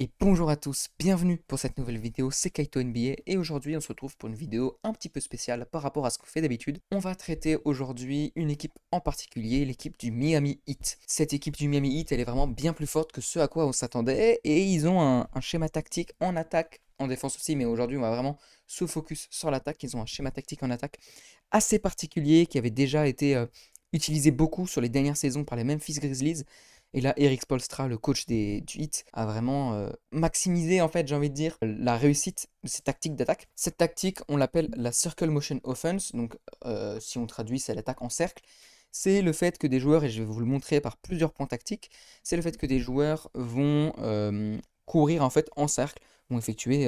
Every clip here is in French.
Et bonjour à tous, bienvenue pour cette nouvelle vidéo, c'est Kaito NBA et aujourd'hui on se retrouve pour une vidéo un petit peu spéciale par rapport à ce qu'on fait d'habitude. On va traiter aujourd'hui une équipe en particulier, l'équipe du Miami Heat. Cette équipe du Miami Heat, elle est vraiment bien plus forte que ce à quoi on s'attendait et ils ont un schéma tactique en attaque, en défense aussi, mais aujourd'hui on va vraiment se focus sur l'attaque. Ils ont un schéma tactique en attaque assez particulier qui avait déjà été utilisé beaucoup sur les dernières saisons par les Memphis Grizzlies. Et là, Eric Spoelstra, le coach du Heat, a vraiment maximisé, en fait, j'ai envie de dire, la réussite de ces tactiques d'attaque. Cette tactique, on l'appelle la Circle Motion Offense. Donc, si on traduit, c'est l'attaque en cercle. C'est le fait que des joueurs, et je vais vous le montrer par plusieurs points tactiques, c'est le fait que des joueurs vont courir en fait en cercle, vont effectuer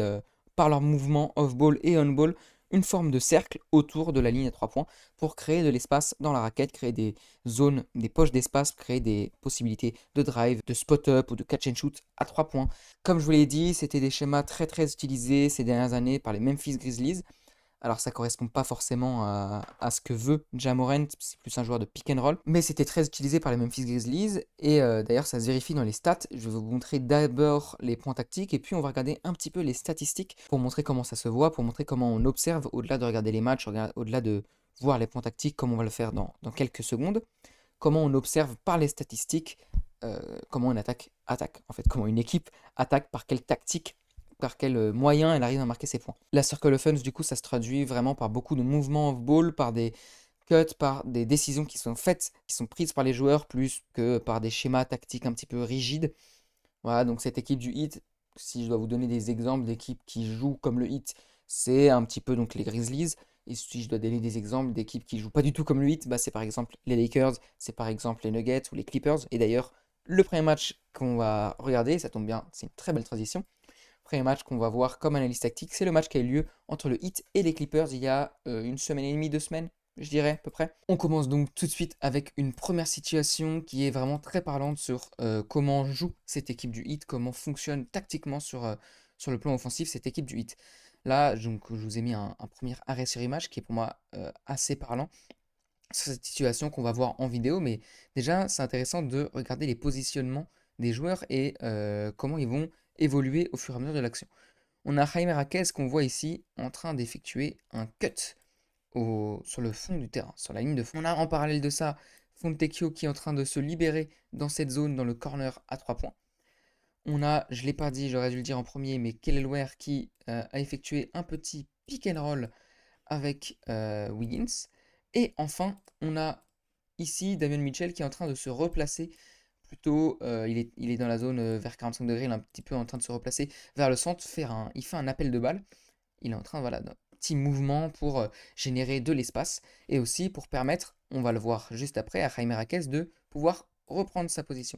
par leur mouvement off-ball et on-ball une forme de cercle autour de la ligne à 3 points pour créer de l'espace dans la raquette, créer des zones, des poches d'espace, créer des possibilités de drive, de spot-up ou de catch and shoot à 3 points. Comme je vous l'ai dit, c'était des schémas très utilisés ces dernières années par les Memphis Grizzlies. Alors ça correspond pas forcément à ce que veut Ja Morant, c'est plus un joueur de pick and roll, mais c'était très utilisé par les Memphis Grizzlies, et d'ailleurs ça se vérifie dans les stats. Je vais vous montrer d'abord les points tactiques, et puis on va regarder un petit peu les statistiques pour montrer comment ça se voit, pour montrer comment on observe, au-delà de regarder les matchs, au-delà de voir les points tactiques, comme on va le faire dans quelques secondes, comment on observe par les statistiques, comment une attaque, en fait, comment une équipe attaque, par quelle tactique, par quel moyen elle arrive à marquer ses points. La circle offense, du coup, ça se traduit vraiment par beaucoup de mouvements off-ball, par des cuts, par des décisions qui sont faites, qui sont prises par les joueurs, plus que par des schémas tactiques un petit peu rigides. Voilà, donc cette équipe du Heat, si je dois vous donner des exemples d'équipes qui jouent comme le Heat, c'est un petit peu donc les Grizzlies. Et si je dois donner des exemples d'équipes qui jouent pas du tout comme le Heat, bah c'est par exemple les Lakers, c'est par exemple les Nuggets ou les Clippers. Et d'ailleurs, le premier match qu'on va regarder, ça tombe bien, c'est une très belle transition. Premier match qu'on va voir comme analyse tactique, c'est le match qui a eu lieu entre le Heat et les Clippers il y a une semaine et demie, 2 semaines, je dirais à peu près. On commence donc tout de suite avec une première situation qui est vraiment très parlante sur comment joue cette équipe du Heat, comment fonctionne tactiquement sur le plan offensif cette équipe du Heat. Là, donc, je vous ai mis un premier arrêt sur image qui est pour moi assez parlant sur cette situation qu'on va voir en vidéo, mais déjà, c'est intéressant de regarder les positionnements des joueurs et comment ils vont évoluer au fur et à mesure de l'action. On a Jaime Raquez qu'on voit ici en train d'effectuer un cut sur le fond du terrain, sur la ligne de fond. On a en parallèle de ça Fontecchio qui est en train de se libérer dans cette zone, dans le corner à 3 points. On a, je ne l'ai pas dit, j'aurais dû le dire en premier, mais Kelly Ware qui a effectué un petit pick and roll avec Wiggins. Et enfin, on a ici Davion Mitchell qui est en train de se replacer. Plutôt, il est dans la zone vers 45 degrés, il est un petit peu en train de se replacer vers le centre, il fait un appel de balle. Il est en train, voilà, d'un petit mouvement pour générer de l'espace et aussi pour permettre, on va le voir juste après, à Jaime Raquez de pouvoir reprendre sa position.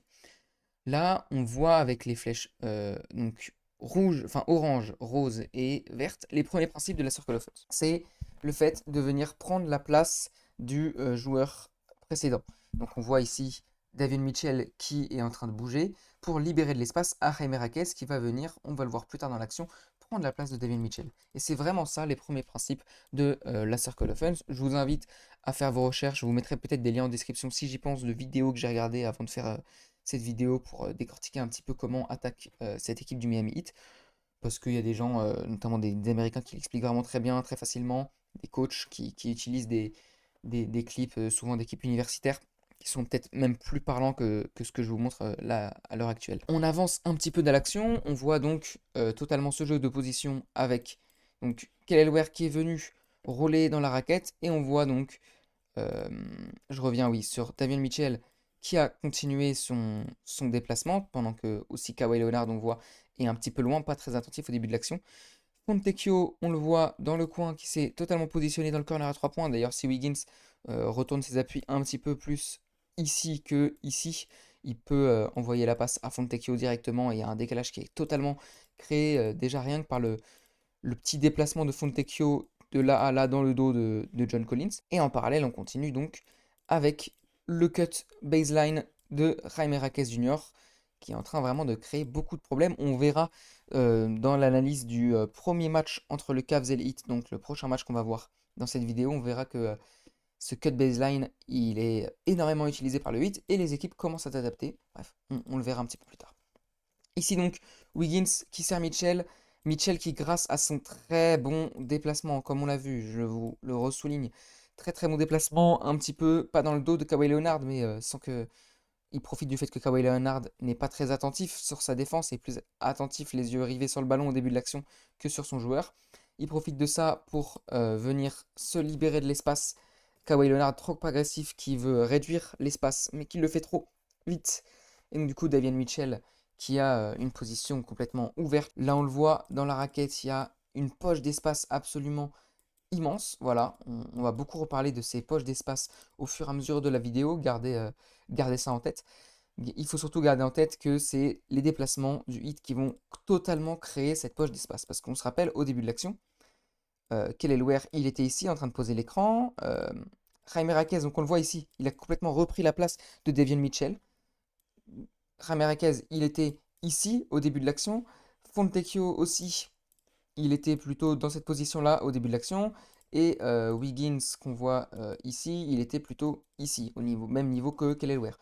Là, on voit avec les flèches donc rouge, enfin orange, rose et verte, les premiers principes de la Circle of Offense. C'est le fait de venir prendre la place du joueur précédent. Donc on voit ici Davion Mitchell qui est en train de bouger pour libérer de l'espace à Jaime Raquez qui va venir, on va le voir plus tard dans l'action, prendre la place de Davion Mitchell. Et c'est vraiment ça les premiers principes de la Circle Offense. Je vous invite à faire vos recherches, je vous mettrai peut-être des liens en description si j'y pense de vidéos que j'ai regardées avant de faire cette vidéo pour décortiquer un petit peu comment attaque cette équipe du Miami Heat. Parce qu'il y a des gens, notamment des Américains, qui l'expliquent vraiment très bien, très facilement. Des coachs qui utilisent des clips, souvent d'équipes universitaires, qui sont peut-être même plus parlants que ce que je vous montre là à l'heure actuelle. On avance un petit peu dans l'action. On voit donc totalement ce jeu de position avec donc Kelly Ware qui est venu rouler dans la raquette. Et on voit donc euh, je reviens, oui, sur Davion Mitchell qui a continué son déplacement pendant que aussi Kawhi Leonard, on voit, est un petit peu loin, pas très attentif au début de l'action. Fontecchio, on le voit dans le coin qui s'est totalement positionné dans le corner à 3 points. D'ailleurs, si Wiggins retourne ses appuis un petit peu plus ici que ici, il peut envoyer la passe à Fontecchio directement et il y a un décalage qui est totalement créé déjà rien que par le petit déplacement de Fontecchio de là à là dans le dos de John Collins. Et en parallèle, on continue donc avec le cut baseline de Jaime Raquez Jr., qui est en train vraiment de créer beaucoup de problèmes. On verra dans l'analyse du premier match entre le Cavs et le Heat, donc le prochain match qu'on va voir dans cette vidéo, on verra que ce cut baseline, il est énormément utilisé par le Heat et les équipes commencent à s'adapter. Bref, on le verra un petit peu plus tard. Ici donc, Wiggins qui sert Mitchell. Mitchell qui, grâce à son très bon déplacement, comme on l'a vu, je vous le ressouligne, très très bon déplacement, un petit peu, pas dans le dos de Kawhi Leonard, mais sans que il profite du fait que Kawhi Leonard n'est pas très attentif sur sa défense et plus attentif, les yeux rivés sur le ballon au début de l'action que sur son joueur. Il profite de ça pour venir se libérer de l'espace. Kawhi Leonard trop agressif qui veut réduire l'espace mais qui le fait trop vite. Et donc du coup Davion Mitchell qui a une position complètement ouverte. Là on le voit dans la raquette, il y a une poche d'espace absolument immense. Voilà, on va beaucoup reparler de ces poches d'espace au fur et à mesure de la vidéo. Gardez ça en tête. Il faut surtout garder en tête que c'est les déplacements du hit qui vont totalement créer cette poche d'espace. Parce qu'on se rappelle au début de l'action, Kelly Ware, il était ici en train de poser l'écran. Jaime Raquez, donc on le voit ici, il a complètement repris la place de Davion Mitchell. Jaime Raquez, il était ici au début de l'action. Fontecchio aussi, il était plutôt dans cette position-là au début de l'action. Et Wiggins, qu'on voit ici, il était plutôt ici, au même niveau que Kelly Ware.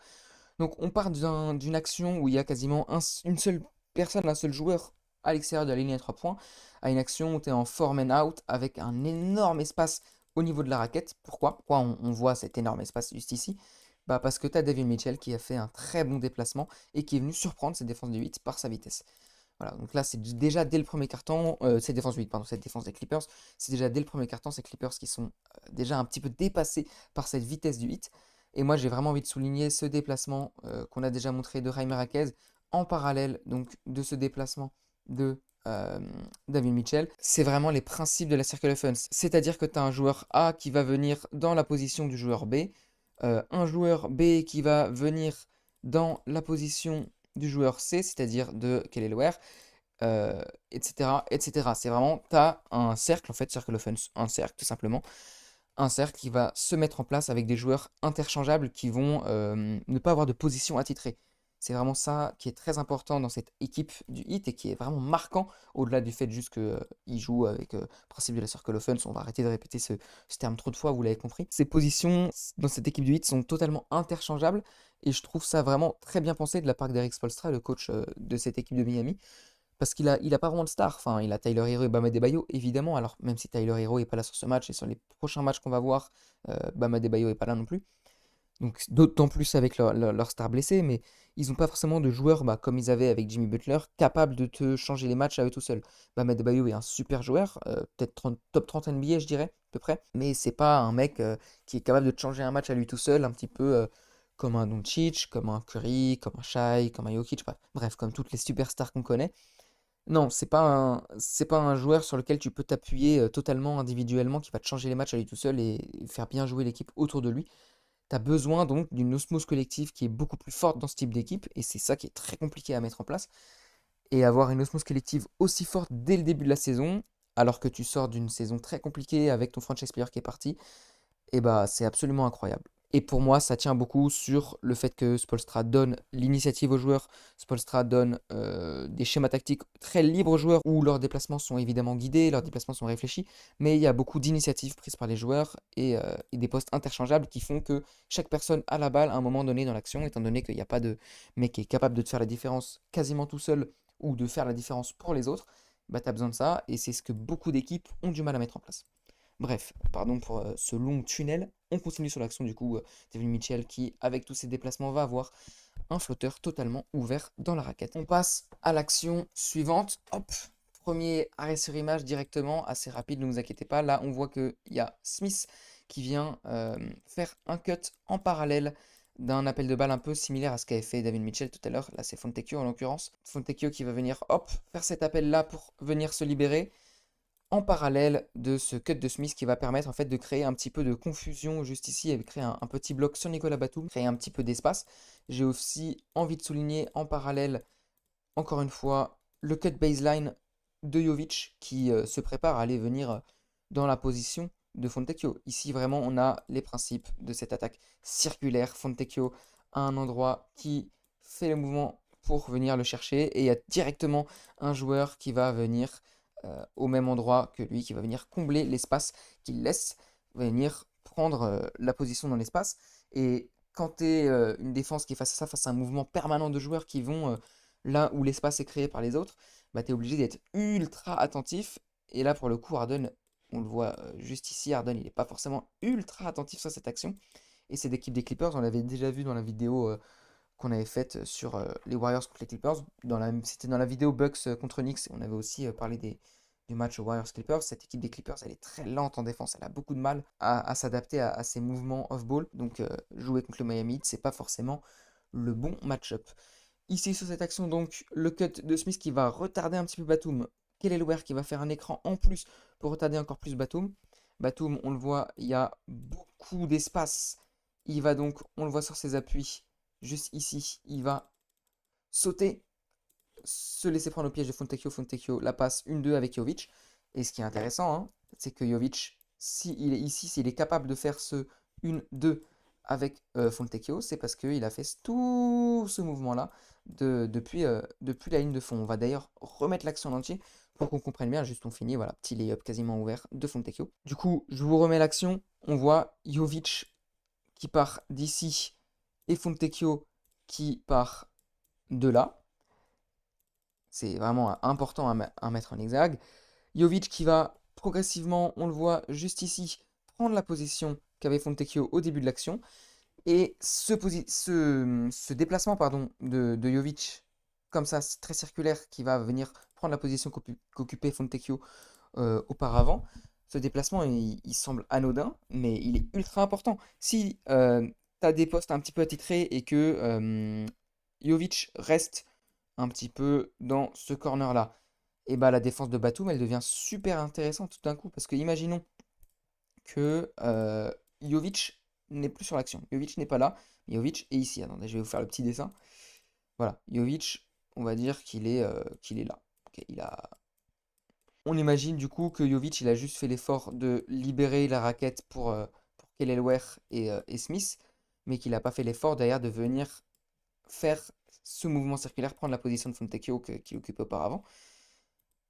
Donc on part d'une action où il y a quasiment une seule personne, un seul joueur à l'extérieur de la ligne à 3 points, à une action où tu es en 4 man out avec un énorme espace au niveau de la raquette. Pourquoi on voit cet énorme espace juste ici? Bah parce que tu as David Mitchell qui a fait un très bon déplacement et qui est venu surprendre cette défense du 8 par sa vitesse. Voilà, donc là c'est déjà dès le premier carton, cette défense du 8, pardon, cette défense des Clippers, c'est déjà dès le premier carton ces Clippers qui sont déjà un petit peu dépassés par cette vitesse du 8. Et moi, j'ai vraiment envie de souligner ce déplacement qu'on a déjà montré de Jaime Raquez en parallèle donc de ce déplacement de David Mitchell. C'est vraiment les principes de la Circle Offense. C'est-à-dire que tu as un joueur A qui va venir dans la position du joueur B, un joueur B qui va venir dans la position du joueur C, c'est-à-dire de Kelly Ware, etc., etc. C'est vraiment, tu as un cercle, en fait, Circle Offense, un cercle tout simplement un cercle qui va se mettre en place avec des joueurs interchangeables qui vont ne pas avoir de position attitrée. C'est vraiment ça qui est très important dans cette équipe du Heat et qui est vraiment marquant, au-delà du fait juste qu'ils jouent avec le principe de la Circle Offense. On va arrêter de répéter ce terme trop de fois, vous l'avez compris. Ces positions dans cette équipe du Heat sont totalement interchangeables et je trouve ça vraiment très bien pensé de la part d'Eric Spoelstra, le coach de cette équipe de Miami. Parce qu'il a pas vraiment de star. Enfin, il a Tyler Hero et Bam Adebayo, évidemment. Alors, même si Tyler Hero est pas là sur ce match et sur les prochains matchs qu'on va voir, Bam Adebayo est pas là non plus. Donc, d'autant plus avec leur star blessé, mais ils n'ont pas forcément de joueurs comme ils avaient avec Jimmy Butler, capables de te changer les matchs à eux tout seuls. Bam Adebayo est un super joueur, peut-être top 30 NBA, je dirais, à peu près. Mais c'est pas un mec qui est capable de te changer un match à lui tout seul, un petit peu comme un Doncic, comme un Curry, comme un Shai, comme un Jokic, bref, comme toutes les superstars qu'on connaît. Non, c'est pas un joueur sur lequel tu peux t'appuyer totalement individuellement, qui va te changer les matchs à lui tout seul et faire bien jouer l'équipe autour de lui. Tu as besoin donc d'une osmose collective qui est beaucoup plus forte dans ce type d'équipe, et c'est ça qui est très compliqué à mettre en place. Et avoir une osmose collective aussi forte dès le début de la saison, alors que tu sors d'une saison très compliquée avec ton franchise player qui est parti, et bah c'est absolument incroyable. Et pour moi, ça tient beaucoup sur le fait que Spoelstra donne l'initiative aux joueurs. Spoelstra donne des schémas tactiques très libres aux joueurs où leurs déplacements sont évidemment guidés, leurs déplacements sont réfléchis, mais il y a beaucoup d'initiatives prises par les joueurs et des postes interchangeables qui font que chaque personne a la balle à un moment donné dans l'action, étant donné qu'il n'y a pas de mec qui est capable de te faire la différence quasiment tout seul ou de faire la différence pour les autres. Bah, tu as besoin de ça et c'est ce que beaucoup d'équipes ont du mal à mettre en place. Bref, pardon pour ce long tunnel. On continue sur l'action du coup. David Mitchell qui, avec tous ses déplacements, va avoir un flotteur totalement ouvert dans la raquette. On passe à l'action suivante. Hop, premier arrêt sur image directement, assez rapide, ne vous inquiétez pas. Là, on voit qu'il y a Smith qui vient faire un cut en parallèle d'un appel de balle un peu similaire à ce qu'avait fait David Mitchell tout à l'heure. Là, c'est Fontecchio en l'occurrence. Fontecchio qui va venir, hop, faire cet appel-là pour venir se libérer en parallèle de ce cut de Smith qui va permettre en fait de créer un petit peu de confusion juste ici et de créer un petit bloc sur Nicolas Batum, créer un petit peu d'espace. J'ai aussi envie de souligner en parallèle, encore une fois, le cut baseline de Jovic qui se prépare à aller venir dans la position de Fontecchio. Ici vraiment on a les principes de cette attaque circulaire. Fontecchio à un endroit qui fait le mouvement pour venir le chercher et il y a directement un joueur qui va venir au même endroit que lui, qui va venir combler l'espace qu'il laisse, venir prendre la position dans l'espace. Et quand tu es une défense qui est face à ça, face à un mouvement permanent de joueurs qui vont là où l'espace est créé par les autres, bah, tu es obligé d'être ultra attentif. Et là, pour le coup, Harden, on le voit juste ici, Harden, il n'est pas forcément ultra attentif sur cette action. Et cette équipe des Clippers, on l'avait déjà vu dans la vidéo qu'on avait faite sur les Warriors contre les Clippers. C'était dans la vidéo Bucks contre Knicks. On avait aussi parlé du match Warriors-Clippers. Cette équipe des Clippers, elle est très lente en défense. Elle a beaucoup de mal à s'adapter à ces mouvements off-ball. Donc jouer contre le Miami Heat, c'est pas forcément le bon match-up. Ici, sur cette action, donc, le cut de Smith qui va retarder un petit peu Batum. Kelly qui va faire un écran en plus pour retarder encore plus Batum. Batum, on le voit, il y a beaucoup d'espace. Il va donc, on le voit sur ses appuis, juste ici, il va sauter, se laisser prendre au piège de Fontecchio. Fontecchio la passe 1-2 avec Jovic. Et ce qui est intéressant, hein, c'est que Jovic, s'il est ici, s'il est capable de faire ce 1-2 avec Fontecchio, c'est parce qu'il a fait tout ce mouvement-là depuis la ligne de fond. On va d'ailleurs remettre l'action en entier pour qu'on comprenne bien. Juste on finit, voilà, petit lay-up quasiment ouvert de Fontecchio. Du coup, je vous remets l'action. On voit Jovic qui part d'ici et Fontecchio qui part de là. C'est vraiment important à mettre en exergue. Jovic qui va progressivement, on le voit juste ici, prendre la position qu'avait Fontecchio au début de l'action. Et ce déplacement pardon, de Jovic, comme ça, très circulaire, qui va venir prendre la position qu'occupait Fontecchio auparavant, ce déplacement, il semble anodin, mais il est ultra important. Si tu as des postes un petit peu attitrés et que Jovic reste un petit peu dans ce corner-là, et bah la défense de Batum, elle devient super intéressante tout d'un coup. Parce que imaginons que Jovic n'est plus sur l'action. Jovic n'est pas là. Jovic est ici. Attendez, je vais vous faire le petit dessin. Voilà, Jovic, on va dire qu'il est là. Ok, on imagine du coup que Jovic, il a juste fait l'effort de libérer la raquette pour Kelly et Smith, mais qu'il n'a pas fait l'effort derrière de venir faire ce mouvement circulaire, prendre la position de Fontecchio qu'il occupait auparavant.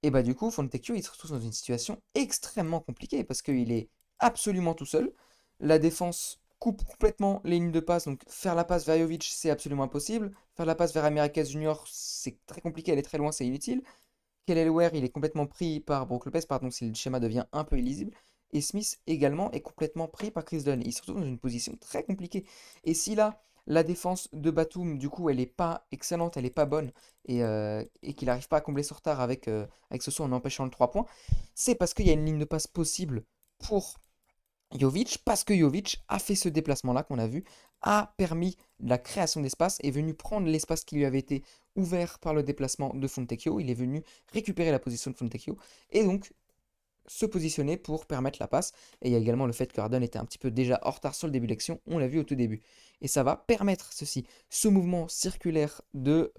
Et bah du coup, Fontecchio, il se retrouve dans une situation extrêmement compliquée parce qu'il est absolument tout seul. La défense coupe complètement les lignes de passe, donc faire la passe vers Jovic, c'est absolument impossible. Faire la passe vers Americas Junior, c'est très compliqué, elle est très loin, c'est inutile. Kelly il est complètement pris par Brook Lopez, pardon, si le schéma devient un peu illisible. Et Smith également est complètement pris par Chris Dunn. Il se retrouve dans une position très compliquée. Et si là, la défense de Batum, du coup, elle n'est pas excellente, elle n'est pas bonne, et qu'il n'arrive pas à combler son retard avec ce saut en empêchant le 3 points, c'est parce qu'il y a une ligne de passe possible pour Jovic, parce que Jovic a fait ce déplacement-là qu'on a vu, a permis la création d'espace, est venu prendre l'espace qui lui avait été ouvert par le déplacement de Fontecchio, il est venu récupérer la position de Fontecchio, et donc se positionner pour permettre la passe. Et il y a également le fait que Harden était un petit peu déjà en retard sur le début de l'action, on l'a vu au tout début. Et ça va permettre ceci, ce mouvement circulaire de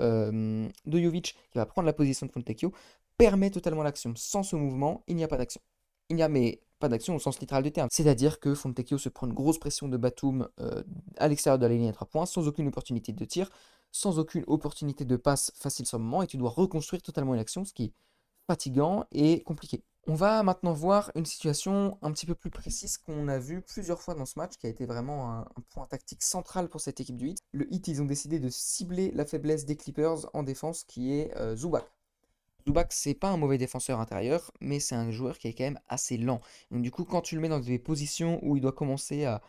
Jovic qui va prendre la position de Fontecchio, permet totalement l'action. Sans ce mouvement, il n'y a pas d'action. Il n'y a mais pas d'action au sens littéral du terme. C'est-à-dire que Fontecchio se prend une grosse pression de Batum à l'extérieur de la ligne à 3 points, sans aucune opportunité de tir, sans aucune opportunité de passe facile sur le moment, et tu dois reconstruire totalement une action, ce qui est fatigant et compliqué. On va maintenant voir une situation un petit peu plus précise qu'on a vu plusieurs fois dans ce match, qui a été vraiment un point tactique central pour cette équipe du Heat. Le Heat, ils ont décidé de cibler la faiblesse des Clippers en défense, qui est Zubac. Zubac, c'est pas un mauvais défenseur intérieur, mais c'est un joueur qui est quand même assez lent. Donc du coup, quand tu le mets dans des positions où il doit commencer à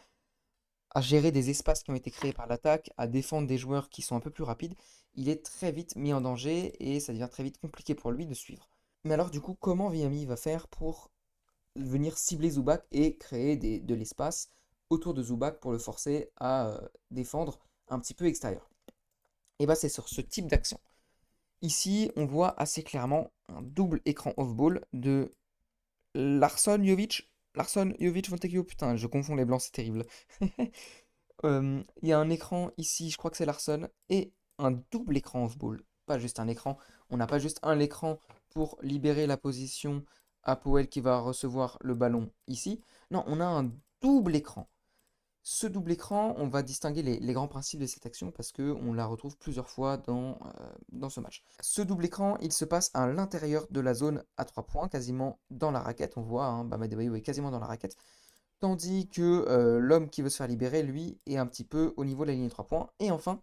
gérer des espaces qui ont été créés par l'attaque, à défendre des joueurs qui sont un peu plus rapides, il est très vite mis en danger et ça devient très vite compliqué pour lui de suivre. Mais alors du coup, comment Miami va faire pour venir cibler Zubac et créer de l'espace autour de Zubac pour le forcer à défendre un petit peu extérieur? Et bien c'est sur ce type d'action. Ici, on voit assez clairement un double écran off-ball de Larsson Jovic. Larsson Jovic Fontecchio, putain, je confonds les blancs, c'est terrible. Il y a un écran ici, je crois que c'est Larsson, et un double écran off-ball. Pas juste un écran. On n'a pas juste un écran pour libérer la position à Powell qui va recevoir le ballon ici. Non, on a un double écran. Ce double écran, on va distinguer les grands principes de cette action parce qu'on la retrouve plusieurs fois dans ce match. Ce double écran, il se passe à l'intérieur de la zone à 3 points, quasiment dans la raquette. On voit, hein, Bam Adebayo est quasiment dans la raquette. Tandis que l'homme qui veut se faire libérer, lui, est un petit peu au niveau de la ligne de 3 points. Et enfin,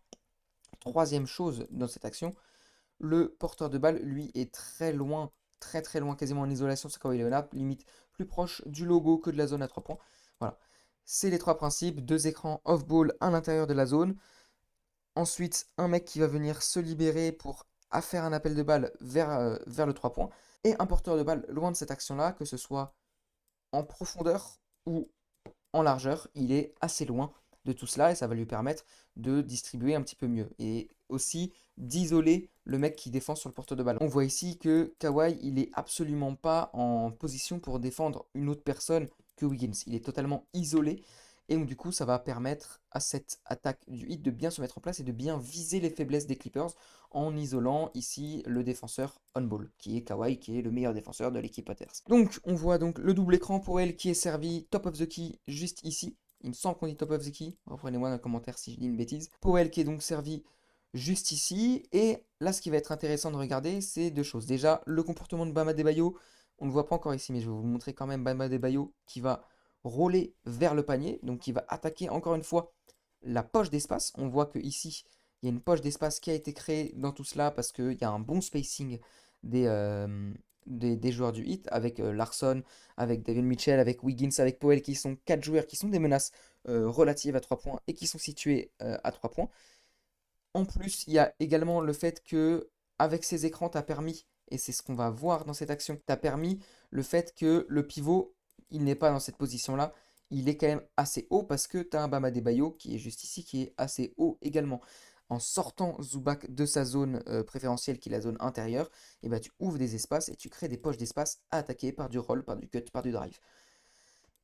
troisième chose dans cette action, Le porteur de balle, lui, est très loin, très très loin, quasiment en isolation sur Kawhi Leonard, limite plus proche du logo que de la zone à 3 points. Voilà. C'est les trois principes, deux écrans off-ball à l'intérieur de la zone. Ensuite, un mec qui va venir se libérer pour faire un appel de balle vers le 3 points. Et un porteur de balle loin de cette action-là, que ce soit en profondeur ou en largeur, il est assez loin de tout cela et ça va lui permettre de distribuer un petit peu mieux. Et aussi d'isoler le mec qui défend sur le porteur de balle. On voit ici que Kawhi, il est absolument pas en position pour défendre une autre personne que Wiggins. Il est totalement isolé. Et donc du coup, ça va permettre à cette attaque du hit de bien se mettre en place et de bien viser les faiblesses des Clippers en isolant ici le défenseur on-ball, qui est Kawhi, qui est le meilleur défenseur de l'équipe adverse. Donc on voit donc le double écran pour elle qui est servi top of the key juste ici. Il me semble qu'on dit top of the key. Reprenez-moi dans le commentaire si je dis une bêtise. Pour elle qui est donc servi juste ici. Et là, ce qui va être intéressant de regarder, c'est deux choses. Déjà, le comportement de Bam Adebayo. On ne le voit pas encore ici, mais je vais vous montrer quand même Bam Adebayo qui va rôler vers le panier. Donc qui va attaquer encore une fois la poche d'espace. On voit que ici, il y a une poche d'espace qui a été créée dans tout cela parce qu'il y a un bon spacing des, euh, des joueurs du hit avec Larson, avec David Mitchell, avec Wiggins, avec Powell qui sont quatre joueurs qui sont des menaces relatives à 3 points et qui sont situés à 3 points. En plus, il y a également le fait que avec ces écrans, tu as permis, et c'est ce qu'on va voir dans cette action, tu as permis le fait que le pivot, il n'est pas dans cette position-là, il est quand même assez haut parce que tu as un Bam Adebayo qui est juste ici, qui est assez haut également. En sortant Zubac de sa zone préférentielle, qui est la zone intérieure, et ben tu ouvres des espaces et tu crées des poches d'espace à attaquer par du roll, par du cut, par du drive.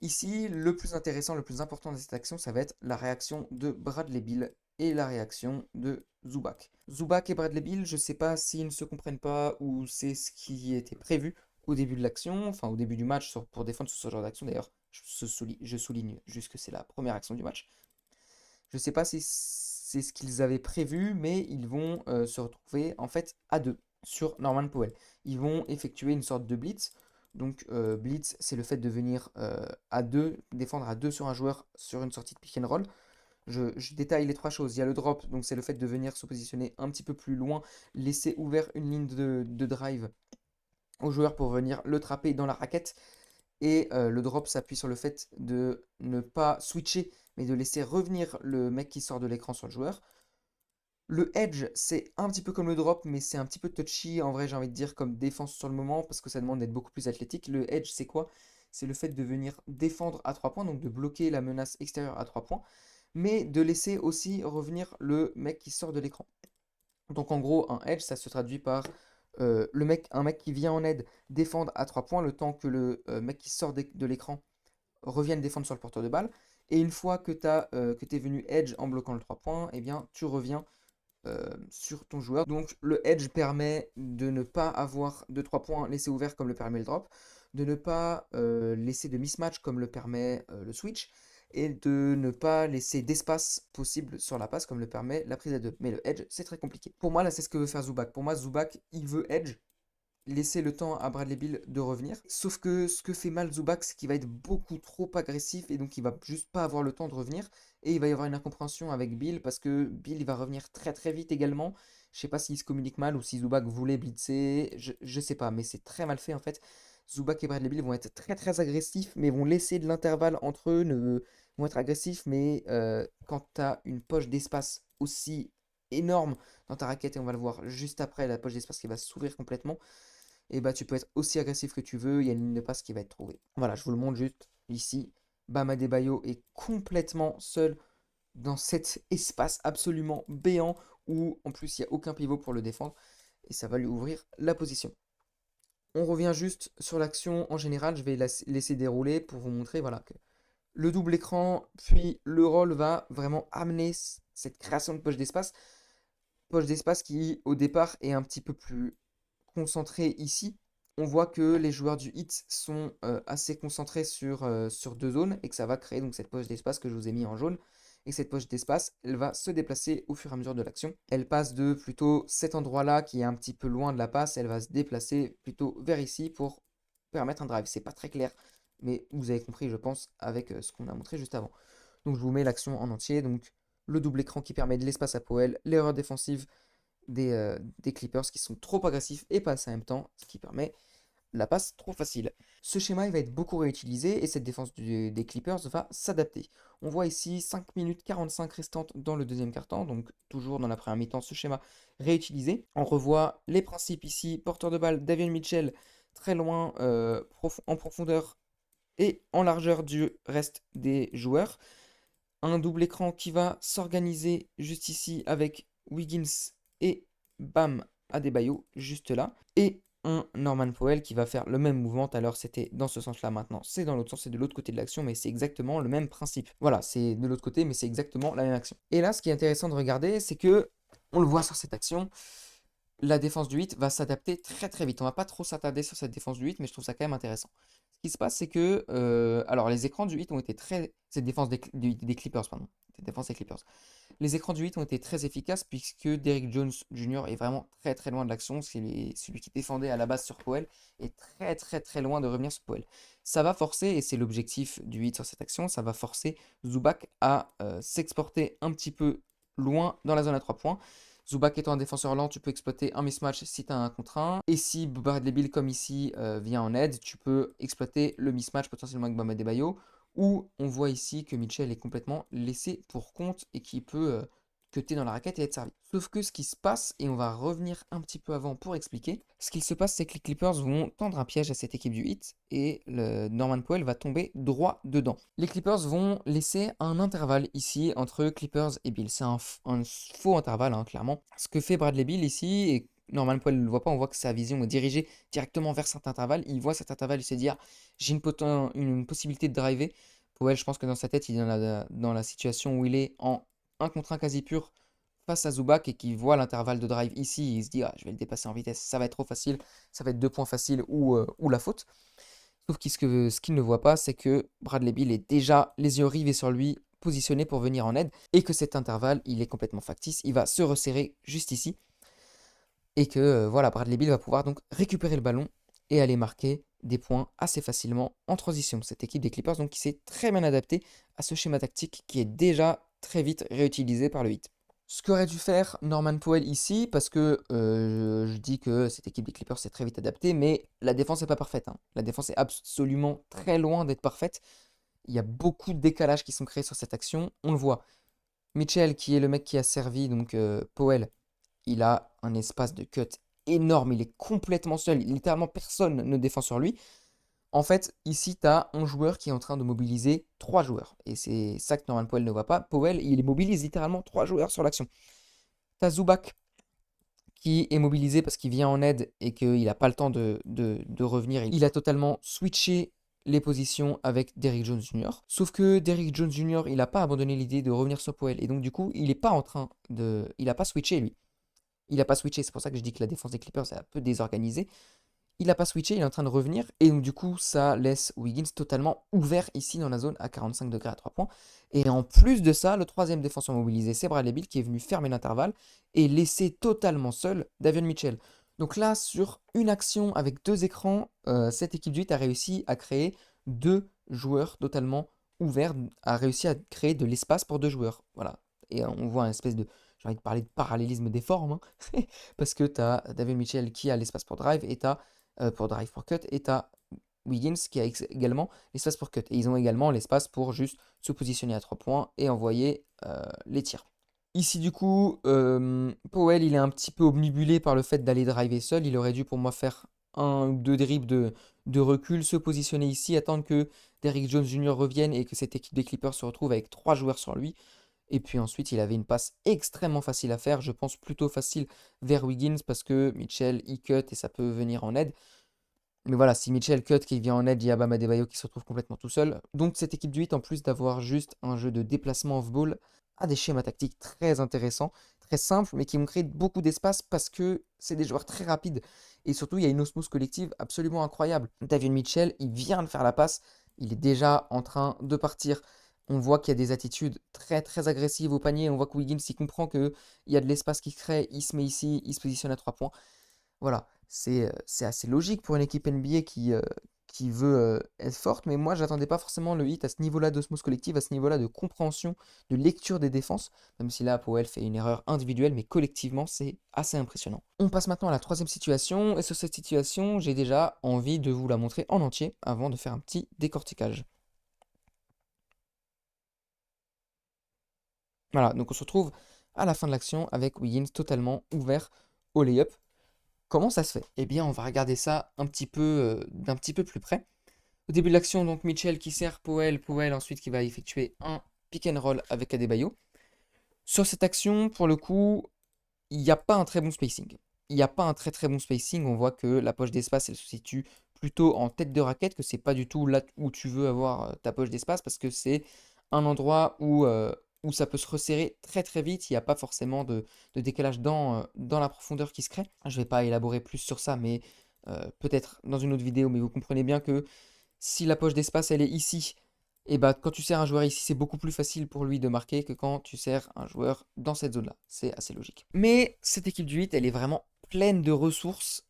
Ici, le plus intéressant, le plus important de cette action, ça va être la réaction de Bradley Beal et la réaction de Zubac. Zubac et Bradley Beal, je ne sais pas s'ils ne se comprennent pas ou c'est ce qui était prévu au début de l'action, enfin au début du match pour défendre ce genre d'action. D'ailleurs, je souligne juste que c'est la première action du match. Je ne sais pas si c'est ce qu'ils avaient prévu, mais ils vont se retrouver en fait à deux sur Norman Powell. Ils vont effectuer une sorte de blitz. Donc blitz, c'est le fait de venir à deux, défendre à deux sur un joueur sur une sortie de pick and roll. Je détaille les trois choses. Il y a le drop, donc c'est le fait de venir se positionner un petit peu plus loin, laisser ouvert une ligne de drive au joueur pour venir le trapper dans la raquette. Et le drop s'appuie sur le fait de ne pas switcher, mais de laisser revenir le mec qui sort de l'écran sur le joueur. Le edge, c'est un petit peu comme le drop, mais c'est un petit peu touchy, en vrai, j'ai envie de dire, comme défense sur le moment, parce que ça demande d'être beaucoup plus athlétique. Le edge, c'est quoi? C'est le fait de venir défendre à 3 points, donc de bloquer la menace extérieure à 3 points, mais de laisser aussi revenir le mec qui sort de l'écran. Donc en gros, un edge, ça se traduit par un mec qui vient en aide défendre à 3 points le temps que le mec qui sort de l'écran revienne défendre sur le porteur de balle. Et une fois que tu es venu edge en bloquant le 3 points, eh bien tu reviens sur ton joueur. Donc le edge permet de ne pas avoir de 3 points laissés ouverts comme le permet le drop, de ne pas laisser de mismatch comme le permet le switch, et de ne pas laisser d'espace possible sur la passe comme le permet la prise à 2. Mais le edge, c'est très compliqué. Pour moi, là, c'est ce que veut faire Zubac. Pour moi, Zubac, il veut edge, laisser le temps à Bradley Beal de revenir. Sauf que ce que fait mal Zubac, c'est qu'il va être beaucoup trop agressif et donc il va juste pas avoir le temps de revenir. Et il va y avoir une incompréhension avec Beal parce que Beal il va revenir très très vite également. Je sais pas s'il se communique mal ou si Zubac voulait blitzer, je sais pas, mais c'est très mal fait en fait. Zubac et Bradley Beal vont être très très agressifs, mais vont laisser de l'intervalle entre eux, vont être agressifs, mais quand tu as une poche d'espace aussi énorme dans ta raquette, et on va le voir juste après, la poche d'espace qui va s'ouvrir complètement, et bah tu peux être aussi agressif que tu veux, il y a une ligne de passe qui va être trouvée. Voilà, je vous le montre juste ici. Bam Adebayo est complètement seul dans cet espace absolument béant où en plus il n'y a aucun pivot pour le défendre et ça va lui ouvrir la position. On revient juste sur l'action en général, je vais laisser dérouler pour vous montrer voilà, que le double écran puis le roll va vraiment amener cette création de poche d'espace qui au départ est un petit peu plus concentré ici. On voit que les joueurs du hit sont assez concentrés sur deux zones et que ça va créer donc cette poche d'espace que je vous ai mis en jaune. Et cette poche d'espace, elle va se déplacer au fur et à mesure de l'action. Elle passe de plutôt cet endroit-là qui est un petit peu loin de la passe, elle va se déplacer plutôt vers ici pour permettre un drive. C'est pas très clair, mais vous avez compris, je pense, avec ce qu'on a montré juste avant. Donc je vous mets l'action en entier. Donc le double écran qui permet de l'espace à Powell, l'erreur défensive des Clippers qui sont trop agressifs et pas assez en même temps, ce qui permet la passe trop facile. Ce schéma il va être beaucoup réutilisé et cette défense des Clippers va s'adapter. On voit ici 5 minutes 45 restantes dans le deuxième quart-temps, donc toujours dans la première mi-temps ce schéma réutilisé. On revoit les principes ici, porteur de balle Davion Mitchell très loin en profondeur et en largeur du reste des joueurs. Un double écran qui va s'organiser juste ici avec Wiggins et Bam Adebayo juste là. Et un Norman Powell qui va faire le même mouvement. Tout à l'heure c'était dans ce sens-là, maintenant c'est dans l'autre sens, c'est de l'autre côté de l'action, mais c'est exactement le même principe. Voilà, c'est de l'autre côté, mais c'est exactement la même action. Et là, ce qui est intéressant de regarder, c'est que, on le voit sur cette action, la défense du 8 va s'adapter très très vite. On va pas trop s'attarder sur cette défense du 8, mais je trouve ça quand même intéressant. Ce qui se passe, c'est que alors les écrans du 8 ont été très. Cette défense des Clippers, pardon. Cette défense des Clippers. Les écrans du 8 ont été très efficaces puisque Derrick Jones Jr. est vraiment très très loin de l'action. Celui qui défendait à la base sur Powell est très très très loin de revenir sur Powell. Ça va forcer, et c'est l'objectif du 8 sur cette action, ça va forcer Zubac à s'exporter un petit peu loin dans la zone à 3 points. Zubac étant un défenseur lent, tu peux exploiter un mismatch si tu as un contre 1. Et si Bradley Beal, comme ici, vient en aide, tu peux exploiter le mismatch potentiellement avec Bam Adebayo. Où on voit ici que Mitchell est complètement laissé pour compte et qui peut cutter dans la raquette et être servi. Sauf que ce qui se passe, et on va revenir un petit peu avant pour expliquer, ce qu'il se passe, c'est que les Clippers vont tendre un piège à cette équipe du Heat et le Norman Powell va tomber droit dedans. Les Clippers vont laisser un intervalle ici entre Clippers et Bill. C'est un faux intervalle, hein, clairement. Ce que fait Bradley Beal ici, et Norman Powell ne le voit pas, on voit que sa vision est dirigée directement vers cet intervalle. Il voit cet intervalle, il se dit, ah, j'ai une possibilité de driver. Powell, je pense que dans sa tête, il est dans la situation où il est en 1 contre 1 quasi pur face à Zubac et qui voit l'intervalle de drive ici, il se dit, ah, je vais le dépasser en vitesse, ça va être trop facile, ça va être 2 points faciles ou la faute. Sauf que ce qu'il ne voit pas, c'est que Bradley Beal est déjà les yeux rivés sur lui, positionné pour venir en aide, et que cet intervalle, il est complètement factice, il va se resserrer juste ici, et que voilà, Bradley Beal va pouvoir donc récupérer le ballon et aller marquer des points assez facilement en transition. Cette équipe des Clippers donc qui s'est très bien adaptée à ce schéma tactique qui est déjà très vite réutilisé par le Heat. Ce qu'aurait dû faire Norman Powell ici, parce que je dis que cette équipe des Clippers s'est très vite adaptée, mais la défense n'est pas parfaite, hein. La défense est absolument très loin d'être parfaite. Il y a beaucoup de décalages qui sont créés sur cette action, on le voit. Mitchell, qui est le mec qui a servi donc Powell, il a un espace de cut énorme, il est complètement seul, littéralement personne ne défend sur lui. En fait, ici, tu as un joueur qui est en train de mobiliser 3 joueurs. Et c'est ça que Norman Powell ne voit pas. Powell, il mobilise littéralement 3 joueurs sur l'action. Tu as Zubac qui est mobilisé parce qu'il vient en aide et qu'il n'a pas le temps de revenir. Il a totalement switché les positions avec Derrick Jones Jr. Sauf que Derrick Jones Jr., il n'a pas abandonné l'idée de revenir sur Powell. Et donc, du coup, il n'est pas en train de... Il n'a pas switché, lui. Il n'a pas switché. C'est pour ça que je dis que la défense des Clippers est un peu désorganisée. Il n'a pas switché, il est en train de revenir. Et donc, du coup, ça laisse Wiggins totalement ouvert ici dans la zone à 45 degrés à 3 points. Et en plus de ça, le troisième défenseur mobilisé, c'est Bradley Beal qui est venu fermer l'intervalle et laisser totalement seul Davion Mitchell. Donc là, sur une action avec 2 écrans, cette équipe du 8 a réussi à créer 2 joueurs totalement ouverts, a réussi à créer de l'espace pour 2 joueurs. Voilà. Et on voit un espèce de, j'ai envie de parler de parallélisme des formes, hein, parce que tu as Davion Mitchell qui a l'espace pour drive et tu as pour drive pour cut, et tu as Wiggins qui a également l'espace pour cut. Et ils ont également l'espace pour juste se positionner à 3 points et envoyer les tirs. Ici, du coup, Powell, il est un petit peu omnibulé par le fait d'aller driver seul. Il aurait dû, pour moi, faire 1 ou 2 dribbles de recul, se positionner ici, attendre que Derrick Jones Jr. revienne et que cette équipe des Clippers se retrouve avec 3 joueurs sur lui. Et puis ensuite, il avait une passe extrêmement facile à faire. Je pense plutôt facile vers Wiggins parce que Mitchell, il cut et ça peut venir en aide. Mais voilà, si Mitchell cut qui vient en aide, il y a Bam Adebayo qui se retrouve complètement tout seul. Donc cette équipe du 8, en plus d'avoir juste un jeu de déplacement off-ball, a des schémas tactiques très intéressants, très simples, mais qui vont créer beaucoup d'espace parce que c'est des joueurs très rapides. Et surtout, il y a une osmose collective absolument incroyable. Davion Mitchell, il vient de faire la passe, il est déjà en train de partir. On voit qu'il y a des attitudes très très agressives au panier. On voit que Wiggins, il comprend qu'il y a de l'espace qui se crée, il se met ici, il se positionne à 3 points. Voilà, c'est assez logique pour une équipe NBA qui qui veut être forte, mais moi j'attendais pas forcément le hit à ce niveau-là d'osmose collective, à ce niveau-là de compréhension, de lecture des défenses, même si là Powell fait une erreur individuelle, mais collectivement c'est assez impressionnant. On passe maintenant à la troisième situation, et sur cette situation j'ai déjà envie de vous la montrer en entier avant de faire un petit décortiquage. Voilà, donc on se retrouve à la fin de l'action avec Wiggins totalement ouvert au lay-up. Comment ça se fait? Eh bien, on va regarder ça un petit peu d'un petit peu plus près. Au début de l'action, donc Mitchell qui sert Powell, Powell ensuite qui va effectuer un pick and roll avec Adebayo. Sur cette action, pour le coup, il n'y a pas un très bon spacing. Il n'y a pas un très très bon spacing. On voit que la poche d'espace, elle se situe plutôt en tête de raquette, que c'est pas du tout là où tu veux avoir ta poche d'espace, parce que c'est un endroit où ça peut se resserrer très très vite. Il n'y a pas forcément de décalage dans la profondeur qui se crée. Je ne vais pas élaborer plus sur ça, mais peut-être dans une autre vidéo, mais vous comprenez bien que si la poche d'espace elle est ici, et bah quand tu sers un joueur ici, c'est beaucoup plus facile pour lui de marquer que quand tu sers un joueur dans cette zone-là. C'est assez logique. Mais cette équipe du 8, elle est vraiment pleine de ressources.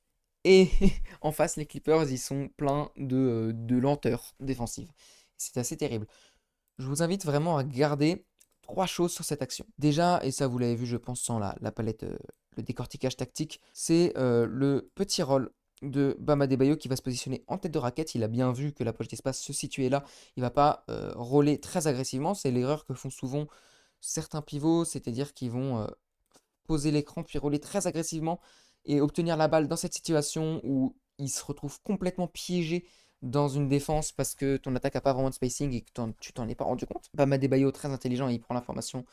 Et en face, les Clippers, ils sont pleins de lenteur défensive. C'est assez terrible. Je vous invite vraiment à garder trois choses sur cette action. Déjà, et ça vous l'avez vu, je pense, sans la palette, le décortiquage tactique, c'est le petit rôle de Bam Adebayo qui va se positionner en tête de raquette. Il a bien vu que la poche d'espace se situait là. Il ne va pas roller très agressivement. C'est l'erreur que font souvent certains pivots, c'est-à-dire qu'ils vont poser l'écran puis roller très agressivement et obtenir la balle dans cette situation où il se retrouve complètement piégé dans une défense parce que ton attaque n'a pas vraiment de spacing et que tu t'en es pas rendu compte. Bam Adebayo, très intelligent, il prend l'information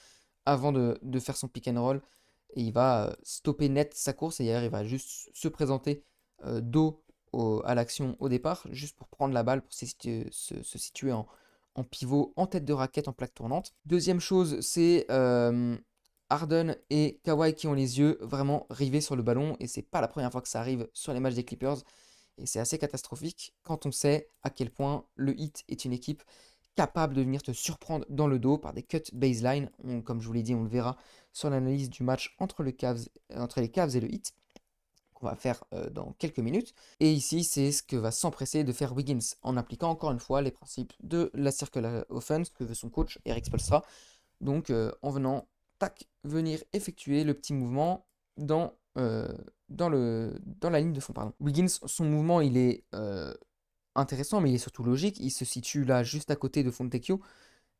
avant de faire son pick and roll et il va stopper net sa course et d'ailleurs il va juste se présenter dos à l'action au départ, juste pour prendre la balle, pour se situer en pivot, en tête de raquette, en plaque tournante. Deuxième chose, c'est Harden et Kawhi qui ont les yeux vraiment rivés sur le ballon et c'est pas la première fois que ça arrive sur les matchs des Clippers et c'est assez catastrophique quand on sait à quel point le Heat est une équipe capable de venir te surprendre dans le dos par des cuts baseline. Comme je vous l'ai dit, on le verra sur l'analyse du match entre les Cavs et le Heat qu'on va faire dans quelques minutes. Et ici, c'est ce que va s'empresser de faire Wiggins en appliquant encore une fois les principes de la circular offense que veut son coach Eric Spoelstra. Donc en venant, tac, venir effectuer le petit mouvement dans la ligne de fond. Pardon. Wiggins, son mouvement, il est intéressant, mais il est surtout logique. Il se situe là, juste à côté de Fontecchio,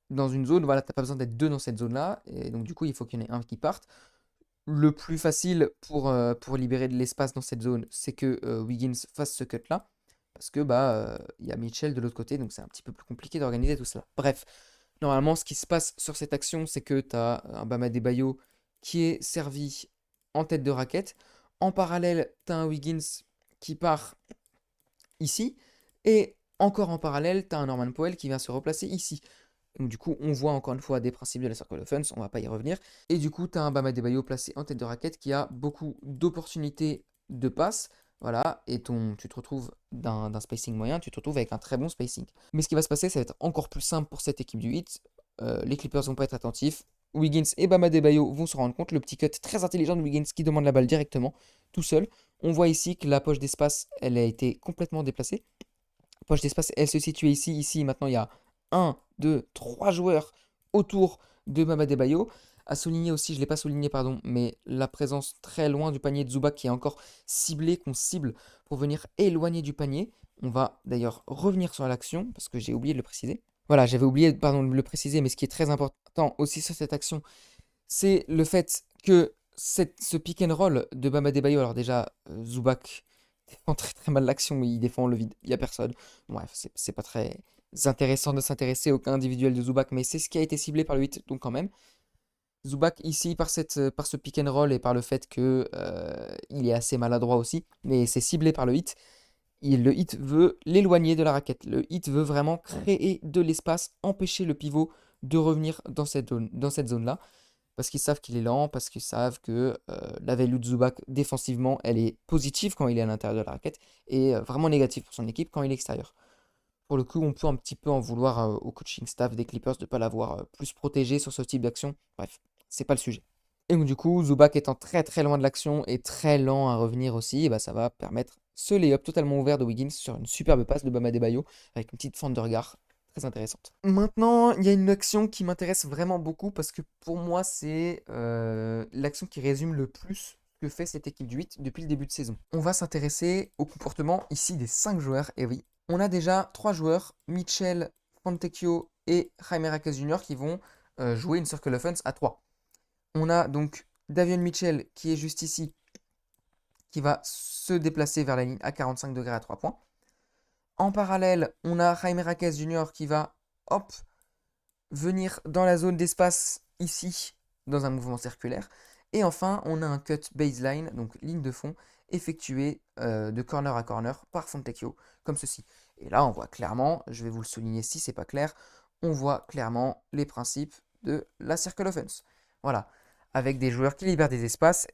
dans une zone, voilà, t'as pas besoin d'être deux dans cette zone-là, et donc du coup, il faut qu'il y en ait un qui parte. Le plus facile pour libérer de l'espace dans cette zone, c'est que Wiggins fasse ce cut-là, parce que bah il y a Mitchell de l'autre côté, donc c'est un petit peu plus compliqué d'organiser tout cela. Bref, normalement, ce qui se passe sur cette action, c'est que tu as un Bam Adebayo qui est servi en tête de raquette. En parallèle, tu as un Wiggins qui part ici. Et encore en parallèle, tu as un Norman Powell qui vient se replacer ici. Donc du coup, on voit encore une fois des principes de la Circle Offense, on va pas y revenir. Et du coup, tu as un Bam Adebayo placé en tête de raquette qui a beaucoup d'opportunités de passe. Voilà, et tu te retrouves d'un spacing moyen, tu te retrouves avec un très bon spacing. Mais ce qui va se passer, ça va être encore plus simple pour cette équipe du Heat. Les Clippers vont pas être attentifs. Wiggins et Bam Adebayo vont se rendre compte. Le petit cut très intelligent de Wiggins qui demande la balle directement, tout seul. On voit ici que la poche d'espace, elle a été complètement déplacée. La poche d'espace, elle se situe ici. Ici, maintenant, il y a 1, 2, 3 joueurs autour de Bam Adebayo. À souligner aussi, je ne l'ai pas souligné, pardon, mais la présence très loin du panier de Zubac qui est encore ciblé, qu'on cible pour venir éloigner du panier. On va d'ailleurs revenir sur l'action parce que j'ai oublié de le préciser. Voilà, j'avais oublié pardon, de le préciser, mais ce qui est très important aussi sur cette action, c'est le fait que ce pick and roll de Bam Adebayo, alors déjà, Zubac défend très très mal l'action, il défend le vide, il n'y a personne. Bref, c'est pas très intéressant de s'intéresser au cas individuel de Zubac, mais c'est ce qui a été ciblé par le 8, donc quand même. Zubac ici par ce pick and roll et par le fait que il est assez maladroit aussi, mais c'est ciblé par le hit. Le hit veut l'éloigner de la raquette. Le hit veut vraiment créer de l'espace, empêcher le pivot de revenir dans cette zone-là. Parce qu'ils savent qu'il est lent, parce qu'ils savent que la value de Zubac défensivement, elle est positive quand il est à l'intérieur de la raquette et vraiment négative pour son équipe quand il est extérieur. Pour le coup, on peut un petit peu en vouloir au coaching staff des Clippers de ne pas l'avoir plus protégé sur ce type d'action. Bref, c'est pas le sujet. Et donc, du coup, Zubac étant très très loin de l'action et très lent à revenir aussi, et bah, ça va permettre ce lay-up totalement ouvert de Wiggins sur une superbe passe de Bam Adebayo avec une petite fente de regard très intéressante. Maintenant, il y a une action qui m'intéresse vraiment beaucoup parce que pour moi, c'est l'action qui résume le plus ce que fait cette équipe du 8 depuis le début de saison. On va s'intéresser au comportement ici des 5 joueurs, et oui. On a déjà 3 joueurs, Mitchell, Fontecchio et Jaime Raquez Jr. qui vont jouer une circle offense à 3. On a donc Davion Mitchell qui est juste ici, qui va se déplacer vers la ligne à 45 degrés à 3 points. En parallèle, on a Jaime Raquez Jr. qui va, hop, venir dans la zone d'espace ici, dans un mouvement circulaire. Et enfin, on a un cut baseline, donc ligne de fond, effectué de corner à corner par Fontecchio, comme ceci. Et là, on voit clairement, je vais vous le souligner si c'est pas clair, on voit clairement les principes de la circle offense. Voilà, avec des joueurs qui libèrent des espaces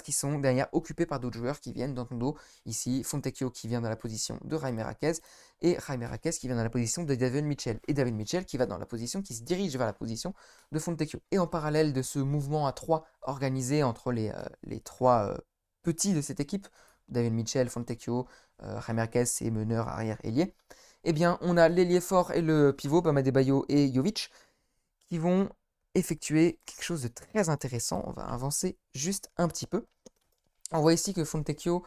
qui sont derrière occupés par d'autres joueurs qui viennent dans ton dos. Ici, Fontecchio qui vient dans la position de Jaime Raquez et Jaime Raquez qui vient dans la position de Davion Mitchell. Et Davion Mitchell qui va dans la position, qui se dirige vers la position de Fontecchio. Et en parallèle de ce mouvement à 3 organisé entre les 3 petits de cette équipe, Davion Mitchell, Fontecchio, Jaime Raquez et meneur arrière ailier, eh bien on a l'ailier fort et le pivot, Bam Adebayo et Jovic, qui vont effectuer quelque chose de très intéressant. On va avancer juste un petit peu. On voit ici que Fontecchio,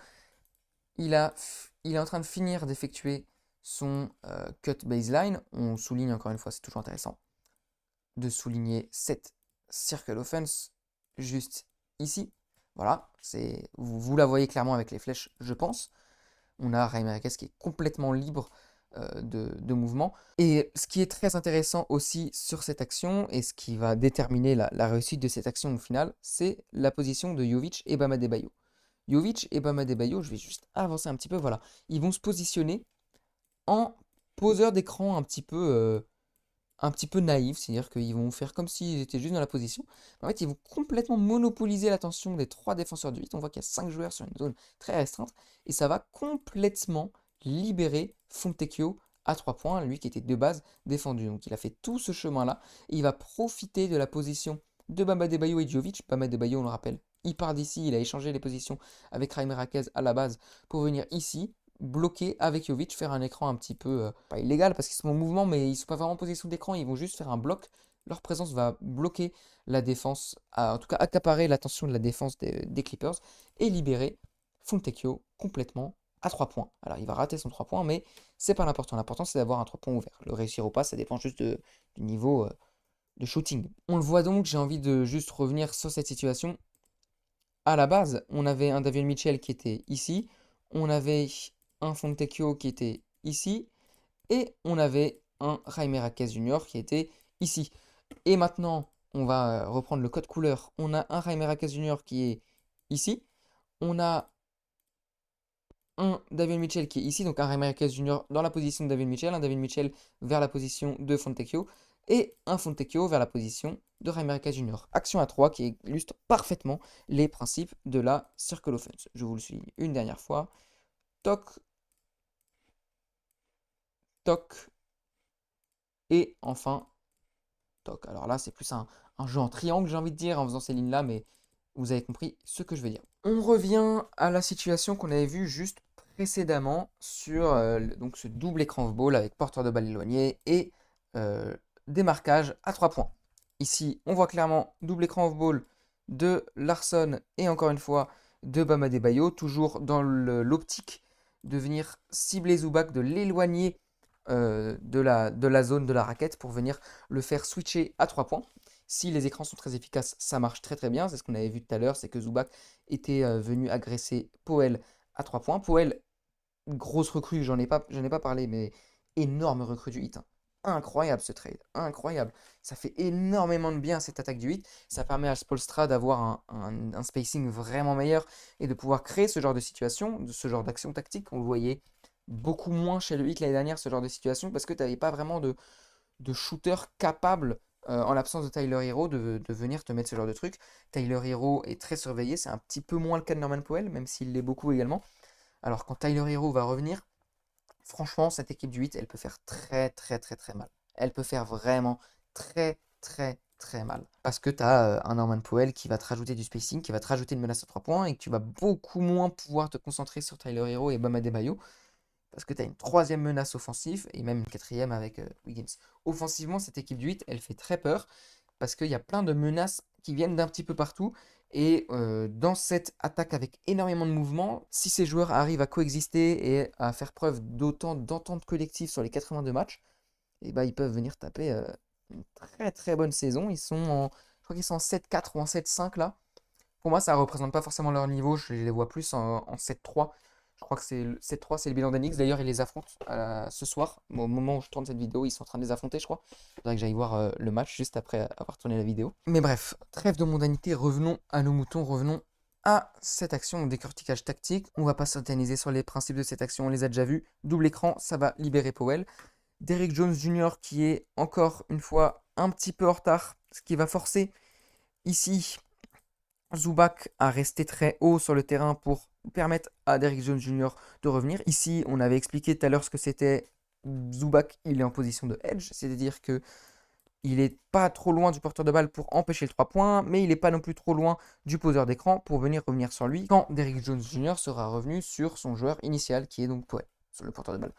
il est en train de finir d'effectuer son cut baseline. On souligne encore une fois, c'est toujours intéressant de souligner cette circle offense juste ici. Voilà, vous la voyez clairement avec les flèches, je pense. On a Jaime Raquez qui est complètement libre de mouvement. Et ce qui est très intéressant aussi sur cette action, et ce qui va déterminer la réussite de cette action au final, c'est la position de Jovic et Bam Adebayo. Jovic et Bam Adebayo, je vais juste avancer un petit peu, voilà. Ils vont se positionner en poseur d'écran un petit peu naïf, c'est-à-dire qu'ils vont faire comme s'ils étaient juste dans la position. En fait, ils vont complètement monopoliser l'attention des 3 défenseurs du 8. On voit qu'il y a 5 joueurs sur une zone très restreinte, et ça va complètement libérer Fontecchio à 3 points, lui qui était de base défendu. Donc il a fait tout ce chemin-là, et il va profiter de la position de Bam Adebayo et Jovic. Bam Adebayo, on le rappelle, il part d'ici, il a échangé les positions avec Jaime Raquez à la base pour venir ici, bloquer avec Jovic, faire un écran un petit peu, pas illégal parce qu'ils sont en mouvement, mais ils ne sont pas vraiment en position d'écran, ils vont juste faire un bloc. Leur présence va bloquer la défense, en tout cas accaparer l'attention de la défense des Clippers et libérer Fontecchio complètement à 3 points. Alors il va rater son 3 points, mais c'est pas l'important. L'important c'est d'avoir un 3 points ouvert. Le réussir ou pas, ça dépend juste du niveau de shooting. On le voit donc, j'ai envie de juste revenir sur cette situation. À la base, on avait un Davion Mitchell qui était ici, on avait un Fontecchio qui était ici, et on avait un Jaime Raquez Jr. qui était ici. Et maintenant, on va reprendre le code couleur. On a un Jaime Raquez Jr. qui est ici, on a un Davion Mitchell qui est ici, donc un Jaime Raquez Jr. dans la position de Davion Mitchell, un Davion Mitchell vers la position de Fontecchio, et un Fontecchio vers la position de Jaime Raquez Jr. Action à 3 qui illustre parfaitement les principes de la circle offense. Je vous le souligne une dernière fois. Toc, toc, et enfin, toc. Alors là, c'est plus un jeu en triangle, j'ai envie de dire, en faisant ces lignes-là, mais vous avez compris ce que je veux dire. On revient à la situation qu'on avait vue juste précédemment sur donc ce double écran off-ball avec porteur de balle éloigné et démarquage à 3 points. Ici, on voit clairement double écran off-ball de Larson et encore une fois de Bam Adebayo, toujours dans l'optique de venir cibler Zubac, de l'éloigner de la zone de la raquette pour venir le faire switcher à 3 points. Si les écrans sont très efficaces, ça marche très très bien. C'est ce qu'on avait vu tout à l'heure, c'est que Zubac était venu agresser Powell à 3 points. Powell, grosse recrue, j'en ai pas parlé, mais énorme recrue du hit. Hein. Incroyable ce trade, incroyable. Ça fait énormément de bien cette attaque du 8. Ça permet à Spoelstra d'avoir un spacing vraiment meilleur et de pouvoir créer ce genre de situation, de ce genre d'action tactique. On le voyait beaucoup moins chez le 8 l'année dernière, ce genre de situation, parce que tu n'avais pas vraiment de shooter capable, en l'absence de Tyler Hero, de venir te mettre ce genre de truc. Tyler Hero est très surveillé, c'est un petit peu moins le cas de Norman Powell, même s'il l'est beaucoup également. Alors quand Tyler Hero va revenir, franchement, cette équipe du 8, elle peut faire très très très très mal. Elle peut faire vraiment très très très mal. Parce que tu as un Norman Powell qui va te rajouter du spacing, qui va te rajouter une menace à 3 points et que tu vas beaucoup moins pouvoir te concentrer sur Tyler Hero et Bam Adebayo parce que tu as une troisième menace offensive et même une quatrième avec Wiggins. Offensivement, cette équipe du 8, elle fait très peur parce qu'il y a plein de menaces qui viennent d'un petit peu partout. Et dans cette attaque avec énormément de mouvements, si ces joueurs arrivent à coexister et à faire preuve d'autant d'entente collective sur les 82 matchs, et bah, ils peuvent venir taper une très très bonne saison. Je crois qu'ils sont en 7-4 ou en 7-5 là. Pour moi, ça ne représente pas forcément leur niveau. Je les vois plus en 7-3. Je crois que c'est 7-3, c'est le bilan d'Enix. D'ailleurs, ils les affrontent ce soir. Au moment où je tourne cette vidéo, ils sont en train de les affronter, je crois. Il faudrait que j'aille voir le match juste après avoir tourné la vidéo. Mais bref, trêve de mondanité. Revenons à nos moutons. Revenons à cette action, décortiquage tactique. On va pas s'interniser sur les principes de cette action. On les a déjà vus. Double écran, ça va libérer Powell. Derrick Jones Jr. qui est encore une fois un petit peu en retard, ce qui va forcer ici Zubac à rester très haut sur le terrain pour permettre à Derrick Jones Jr. de revenir. Ici, on avait expliqué tout à l'heure ce que c'était. Zubac, il est en position de edge, c'est-à-dire que il n'est pas trop loin du porteur de balle pour empêcher le 3 points, mais il n'est pas non plus trop loin du poseur d'écran pour venir revenir sur lui quand Derrick Jones Jr. sera revenu sur son joueur initial qui est donc Powell, sur le porteur de balle.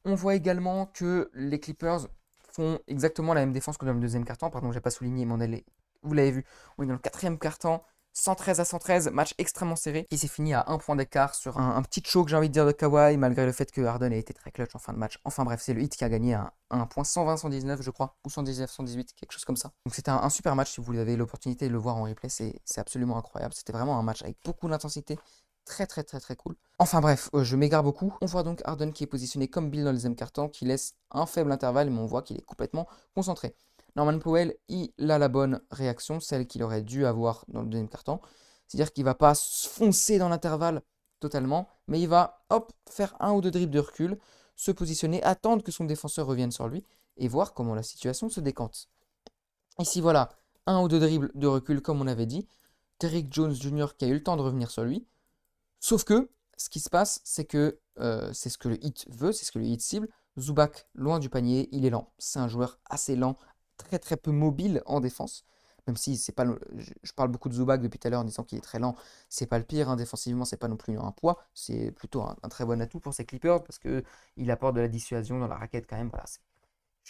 On voit également que les Clippers font exactement la même défense que dans le deuxième quart-temps. Pardon, j'ai pas souligné, mais vous l'avez vu. On est dans le quatrième quart-temps, 113-113, match extrêmement serré, qui s'est fini à un point d'écart sur un petit choke, j'ai envie de dire, de Kawhi, malgré le fait que Harden ait été très clutch en fin de match. Enfin bref, c'est le Heat qui a gagné à un point 120-119, je crois, ou 119-118, quelque chose comme ça. Donc c'était un super match, si vous avez l'opportunité de le voir en replay, c'est absolument incroyable. C'était vraiment un match avec beaucoup d'intensité, très très très très cool. Enfin bref, je m'égare beaucoup. On voit donc Harden qui est positionné comme Bill dans le deuxième quart-temps, qui laisse un faible intervalle, mais on voit qu'il est complètement concentré. Norman Powell, il a la bonne réaction, celle qu'il aurait dû avoir dans le deuxième quart-temps. C'est-à-dire qu'il ne va pas se foncer dans l'intervalle totalement, mais il va hop, faire un ou deux dribbles de recul, se positionner, attendre que son défenseur revienne sur lui et voir comment la situation se décante. Ici, voilà, un ou deux dribbles de recul, comme on avait dit. Derrick Jones Jr. qui a eu le temps de revenir sur lui. Sauf que, ce qui se passe, c'est que c'est ce que le hit veut, c'est ce que le hit cible. Zubac, loin du panier, il est lent. C'est un joueur assez lent, très très peu mobile en défense. Même si c'est pas je parle beaucoup de Zubac depuis tout à l'heure en disant qu'il est très lent, c'est pas le pire, hein. Défensivement, c'est pas non plus un poids, c'est plutôt un très bon atout pour ses Clippers parce que il apporte de la dissuasion dans la raquette quand même. Voilà,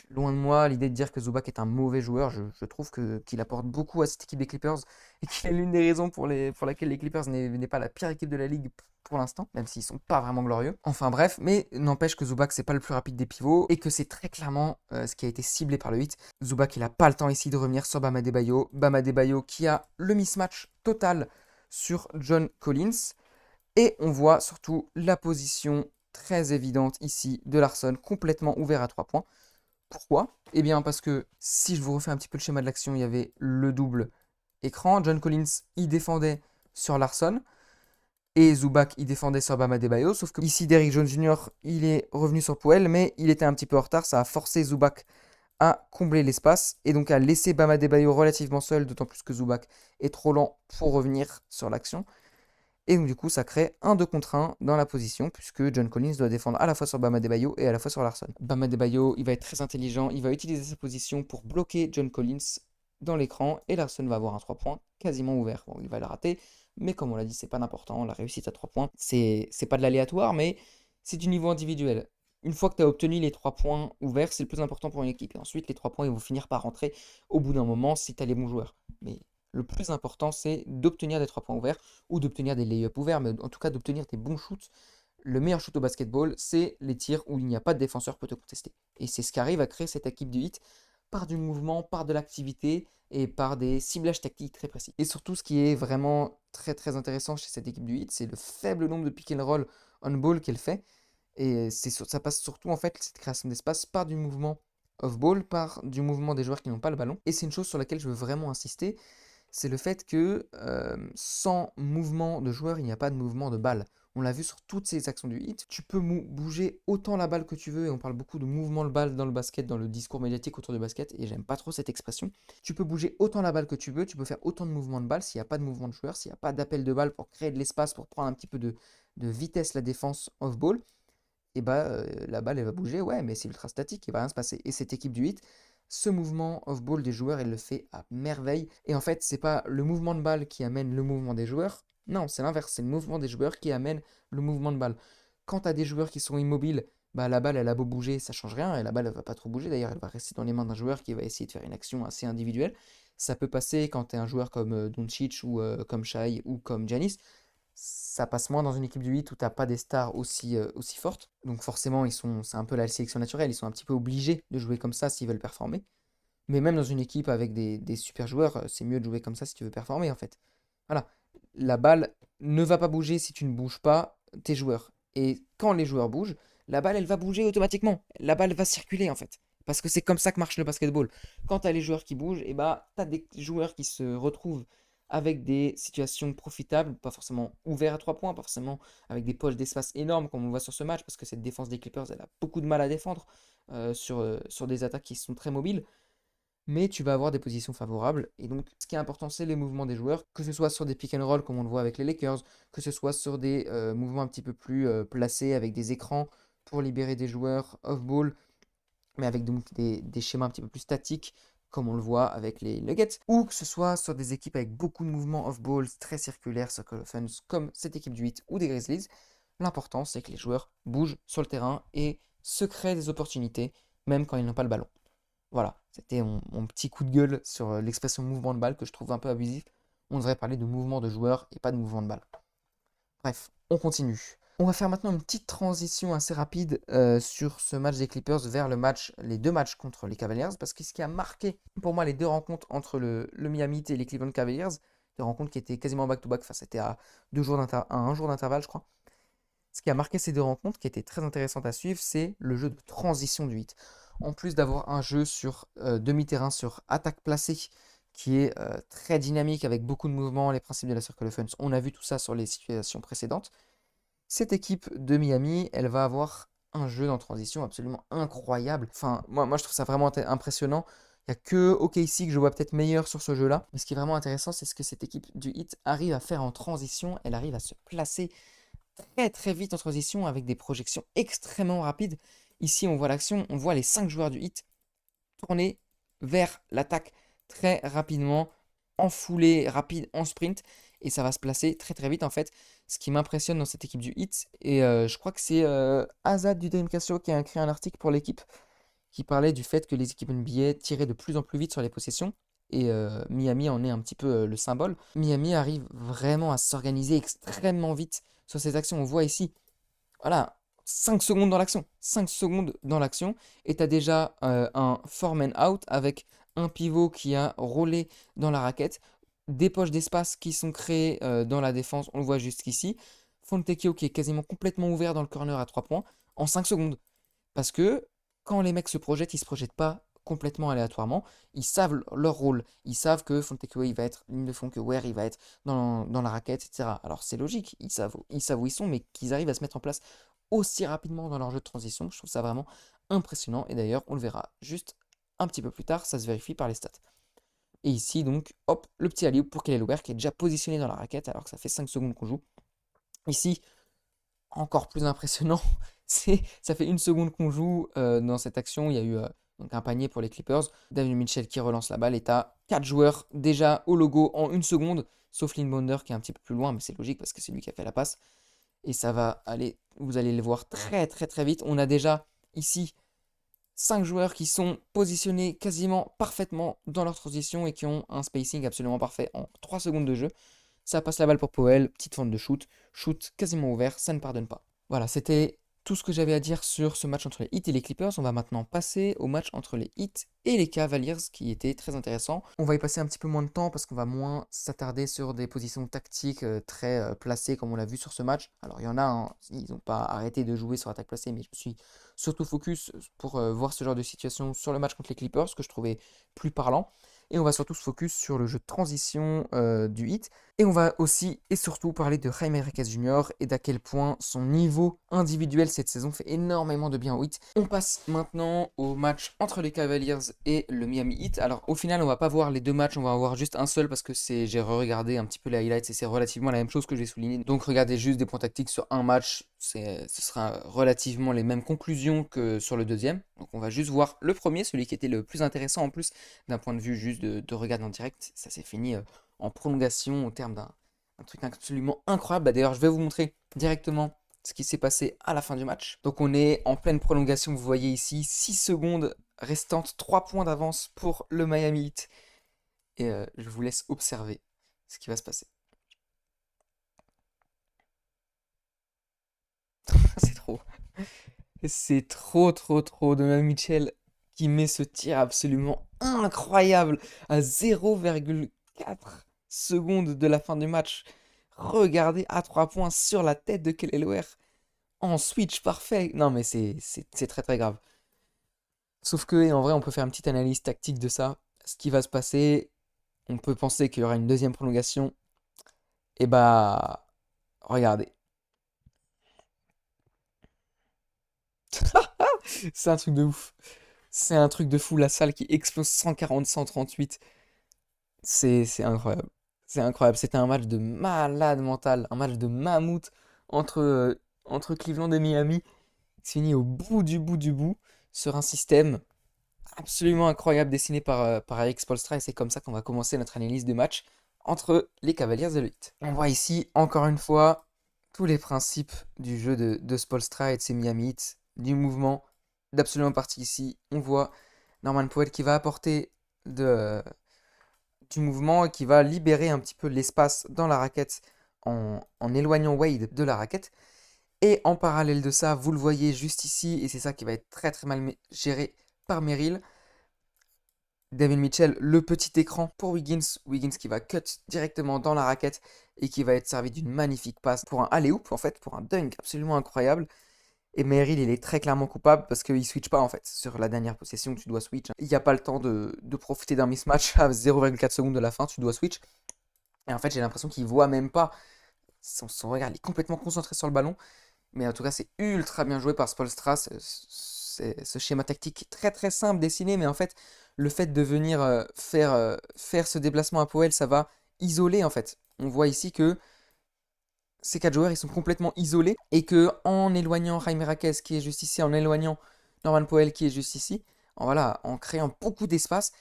loin de moi l'idée de dire que Zubac est un mauvais joueur. Je trouve qu'il apporte beaucoup à cette équipe des Clippers et qu'il est l'une des raisons pour laquelle les Clippers n'est pas la pire équipe de la ligue pour l'instant, même s'ils sont pas vraiment glorieux. Enfin bref, mais n'empêche que Zubac c'est pas le plus rapide des pivots et que c'est très clairement ce qui a été ciblé par le 8. Zubac il a pas le temps ici de revenir sur Bam Adebayo. Bam Adebayo qui a le mismatch total sur John Collins. Et on voit surtout la position très évidente ici de Larson complètement ouvert à 3 points. Pourquoi? Eh bien parce que si je vous refais un petit peu le schéma de l'action, il y avait le double écran. John Collins y défendait sur Larson et Zubac y défendait sur Bam Adebayo. Sauf que ici, Derrick Jones Jr. il est revenu sur Powell, mais il était un petit peu en retard. Ça a forcé Zubac à combler l'espace et donc à laisser Bam Adebayo relativement seul, d'autant plus que Zubac est trop lent pour revenir sur l'action. Et donc, du coup, ça crée un 2 contre 1 dans la position, puisque John Collins doit défendre à la fois sur Bam Adebayo et à la fois sur Larson. Bam Adebayo, il va être très intelligent, il va utiliser sa position pour bloquer John Collins dans l'écran, et Larson va avoir un 3 points quasiment ouvert. Bon, il va le rater, mais comme on l'a dit, c'est pas n'importe, la réussite à 3 points, c'est pas de l'aléatoire, mais c'est du niveau individuel. Une fois que tu as obtenu les 3 points ouverts, c'est le plus important pour une équipe. Et ensuite, les 3 points, ils vont finir par rentrer au bout d'un moment si tu as les bons joueurs. Mais le plus important, c'est d'obtenir des 3 points ouverts ou d'obtenir des lay-ups ouverts, mais en tout cas d'obtenir des bons shoots. Le meilleur shoot au basketball, c'est les tirs où il n'y a pas de défenseur pour te contester. Et c'est ce qu'arrive à créer cette équipe du Heat par du mouvement, par de l'activité et par des ciblages tactiques très précis. Et surtout, ce qui est vraiment très très intéressant chez cette équipe du Heat, c'est le faible nombre de pick and roll on ball qu'elle fait. Et ça passe surtout, en fait, cette création d'espace par du mouvement off-ball, par du mouvement des joueurs qui n'ont pas le ballon. Et c'est une chose sur laquelle je veux vraiment insister, c'est le fait que sans mouvement de joueur, il n'y a pas de mouvement de balle. On l'a vu sur toutes ces actions du hit. Tu peux bouger autant la balle que tu veux, et on parle beaucoup de mouvement de balle dans le basket, dans le discours médiatique autour du basket, et j'aime pas trop cette expression. Tu peux bouger autant la balle que tu veux, tu peux faire autant de mouvements de balle s'il n'y a pas de mouvement de joueur, s'il n'y a pas d'appel de balle pour créer de l'espace, pour prendre un petit peu de vitesse la défense off-ball, et bah la balle elle va bouger, ouais, mais c'est ultra statique, il va rien se passer. Et cette équipe du hit, ce mouvement off-ball des joueurs, il le fait à merveille. Et en fait, c'est pas le mouvement de balle qui amène le mouvement des joueurs. Non, c'est l'inverse. C'est le mouvement des joueurs qui amène le mouvement de balle. Quand tu as des joueurs qui sont immobiles, bah, la balle, elle a beau bouger, ça change rien. Et la balle, elle va pas trop bouger. D'ailleurs, elle va rester dans les mains d'un joueur qui va essayer de faire une action assez individuelle. Ça peut passer quand tu es un joueur comme Doncic ou comme Shai ou comme Giannis. Ça passe moins dans une équipe du 8 où tu n'as pas des stars aussi fortes. Donc forcément, c'est un peu la sélection naturelle. Ils sont un petit peu obligés de jouer comme ça s'ils veulent performer. Mais même dans une équipe avec des super joueurs, c'est mieux de jouer comme ça si tu veux performer en fait. Voilà. La balle ne va pas bouger si tu ne bouges pas tes joueurs. Et quand les joueurs bougent, la balle, elle va bouger automatiquement. La balle va circuler en fait. Parce que c'est comme ça que marche le basketball. Quand tu as les joueurs qui bougent, et bah, tu as des joueurs qui se retrouvent avec des situations profitables, pas forcément ouverts à 3 points, pas forcément avec des poches d'espace énormes comme on voit sur ce match, parce que cette défense des Clippers, elle a beaucoup de mal à défendre sur des attaques qui sont très mobiles, mais tu vas avoir des positions favorables. Et donc, ce qui est important, c'est les mouvements des joueurs, que ce soit sur des pick and roll comme on le voit avec les Lakers, que ce soit sur des mouvements un petit peu plus placés avec des écrans pour libérer des joueurs off-ball, mais avec donc des schémas un petit peu plus statiques, comme on le voit avec les Nuggets, ou que ce soit sur des équipes avec beaucoup de mouvements off-ball, très circulaires, circle offense, comme cette équipe du 8 ou des Grizzlies. L'important, c'est que les joueurs bougent sur le terrain et se créent des opportunités, même quand ils n'ont pas le ballon. Voilà, c'était mon petit coup de gueule sur l'expression mouvement de balle que je trouve un peu abusif. On devrait parler de mouvement de joueur et pas de mouvement de balle. Bref, on continue. On va faire maintenant une petite transition assez rapide sur ce match des Clippers vers les deux matchs contre les Cavaliers, parce que ce qui a marqué pour moi les deux rencontres entre le Miami Heat et les Cleveland Cavaliers, des rencontres qui étaient quasiment back-to-back, enfin c'était à un jour d'intervalle je crois. Ce qui a marqué ces deux rencontres, qui était très intéressante à suivre, c'est le jeu de transition du Heat. En plus d'avoir un jeu sur demi-terrain, sur attaque placée, qui est très dynamique avec beaucoup de mouvements, les principes de la circle offense, on a vu tout ça sur les situations précédentes. Cette équipe de Miami, elle va avoir un jeu en transition absolument incroyable. Enfin, moi je trouve ça vraiment impressionnant. Il n'y a que OKC que je vois peut-être meilleur sur ce jeu-là. Mais ce qui est vraiment intéressant, c'est ce que cette équipe du Heat arrive à faire en transition. Elle arrive à se placer très très vite en transition avec des projections extrêmement rapides. Ici, on voit l'action, on voit les 5 joueurs du Heat tourner vers l'attaque très rapidement, en foulée rapide, en sprint, et ça va se placer très très vite en fait. Ce qui m'impressionne dans cette équipe du Heat, et je crois que c'est Azad du Dreamcast qui a écrit un article pour l'équipe qui parlait du fait que les équipes NBA tiraient de plus en plus vite sur les possessions. Et Miami en est un petit peu le symbole. Miami arrive vraiment à s'organiser extrêmement vite sur ces actions. On voit ici, voilà, 5 secondes dans l'action. 5 secondes dans l'action. Et tu as déjà un 4-man out avec un pivot qui a roulé dans la raquette. Des poches d'espace qui sont créées dans la défense. On le voit jusqu'ici. Fontecchio qui est quasiment complètement ouvert dans le corner à 3 points en 5 secondes. Parce que quand les mecs se projettent, ils ne se projettent pas complètement aléatoirement. Ils savent leur rôle. Ils savent que Fontecchio il va être ligne de fond, que Ware il va être dans la raquette, etc. Alors c'est logique, ils savent où ils sont, mais qu'ils arrivent à se mettre en place aussi rapidement dans leur jeu de transition, je trouve ça vraiment impressionnant. Et d'ailleurs, on le verra juste un petit peu plus tard, ça se vérifie par les stats. Et ici, donc, hop, le petit alley-oop pour Kelly Ware qui est déjà positionné dans la raquette alors que ça fait 5 secondes qu'on joue. Ici, encore plus impressionnant, ça fait 1 seconde qu'on joue dans cette action. Il y a eu donc un panier pour les Clippers. David Mitchell qui relance la balle et t'as 4 joueurs déjà au logo en 1 seconde, sauf Lynn Bonder qui est un petit peu plus loin, mais c'est logique parce que c'est lui qui a fait la passe. Et ça va aller, vous allez le voir très très très vite. On a déjà ici 5 joueurs qui sont positionnés quasiment parfaitement dans leur transition et qui ont un spacing absolument parfait en 3 secondes de jeu. Ça passe la balle pour Powell, petite fente de shoot quasiment ouvert, ça ne pardonne pas. Voilà, c'était tout ce que j'avais à dire sur ce match entre les Heat et les Clippers. On va maintenant passer au match entre les Heat et les Cavaliers qui était très intéressant. On va y passer un petit peu moins de temps parce qu'on va moins s'attarder sur des positions tactiques très placées comme on l'a vu sur ce match. Alors il y en a, hein, ils n'ont pas arrêté de jouer sur attaque placée, mais je me suis surtout focus pour voir ce genre de situation sur le match contre les Clippers que je trouvais plus parlant. Et on va surtout se focus sur le jeu de transition du Heat. Et on va aussi et surtout parler de Jaime Enriquez Jr. et d'à quel point son niveau individuel cette saison fait énormément de bien au Heat. On passe maintenant au match entre les Cavaliers et le Miami Heat. Alors au final, on va pas voir les deux matchs, on va en voir juste un seul parce que j'ai re-regardé un petit peu les highlights et c'est relativement la même chose que j'ai souligné. Donc regardez juste des points tactiques sur un match, Ce sera relativement les mêmes conclusions que sur le deuxième. Donc on va juste voir le premier, celui qui était le plus intéressant en plus d'un point de vue juste de regard en direct. Ça s'est fini en prolongation au terme d'un truc absolument incroyable. Bah, d'ailleurs, je vais vous montrer directement ce qui s'est passé à la fin du match. Donc on est en pleine prolongation, vous voyez ici 6 secondes restantes, 3 points d'avance pour le Miami Heat. Et je vous laisse observer ce qui va se passer. C'est trop. C'est trop, trop, trop. Donovan Mitchell qui met ce tir absolument incroyable à 0,4 secondes de la fin du match. Regardez à 3 points sur la tête de Kelly Loer en switch parfait. Non, mais c'est très, très grave. Sauf que, en vrai, on peut faire une petite analyse tactique de ça. Ce qui va se passer, on peut penser qu'il y aura une deuxième prolongation. Et bah, regardez. C'est un truc de ouf. C'est un truc de fou, la salle qui explose 140-138. C'est incroyable. C'est incroyable. C'était un match de malade mental, un match de mammouth entre Cleveland et Miami. C'est fini au bout du bout du bout sur un système absolument incroyable dessiné par Eric Spoelstra. Et c'est comme ça qu'on va commencer notre analyse de match entre les Cavaliers et le Heat. On voit ici, encore une fois, tous les principes du jeu de Spoelstra et de ses Miami Heat, du mouvement, d'absolument partie ici. On voit Norman Powell qui va apporter du mouvement et qui va libérer un petit peu l'espace dans la raquette en éloignant Wade de la raquette. Et en parallèle de ça, vous le voyez juste ici, et c'est ça qui va être très très mal géré par Merrill. David Mitchell, le petit écran pour Wiggins. Wiggins qui va cut directement dans la raquette et qui va être servi d'une magnifique passe pour un alley-oop, en fait, pour un dunk absolument incroyable. Et Merrill, il est très clairement coupable parce qu'il ne switch pas en fait. Sur la dernière possession, tu dois switch. Il n'y a pas le temps de profiter d'un mismatch à 0,4 secondes de la fin, tu dois switch. Et en fait, j'ai l'impression qu'il voit même pas. Son regard, il est complètement concentré sur le ballon. Mais en tout cas, c'est ultra bien joué par Spoelstra. Ce schéma tactique très très simple dessiné, mais en fait, le fait de venir faire ce déplacement à Powell, ça va isoler en fait. On voit ici que ces 4 joueurs, ils sont complètement isolés et que en éloignant Jaime Raquez qui est juste ici, en éloignant Norman Powell qui est juste ici, en créant beaucoup d'espace,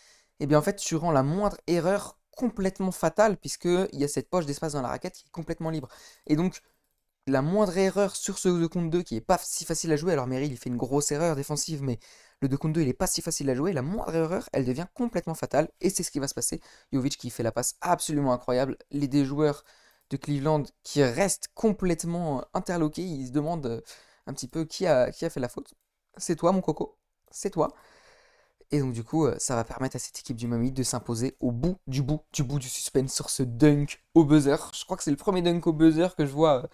et bien en fait, tu rends la moindre erreur complètement fatale puisqu'il y a cette poche d'espace dans la raquette qui est complètement libre. Et donc, la moindre erreur sur ce 2 contre 2 qui est pas si facile à jouer, alors Merrill il fait une grosse erreur défensive, mais le 2 contre 2 il est pas si facile à jouer, la moindre erreur elle devient complètement fatale et c'est ce qui va se passer. Jovic qui fait la passe absolument incroyable, les deux joueurs de Cleveland qui restent complètement interloqués, ils se demandent un petit peu qui a fait la faute. C'est toi mon coco, c'est toi. Et donc du coup ça va permettre à cette équipe du Miami de s'imposer au bout du bout du bout du suspense sur ce dunk au buzzer. Je crois que c'est le premier dunk au buzzer que je vois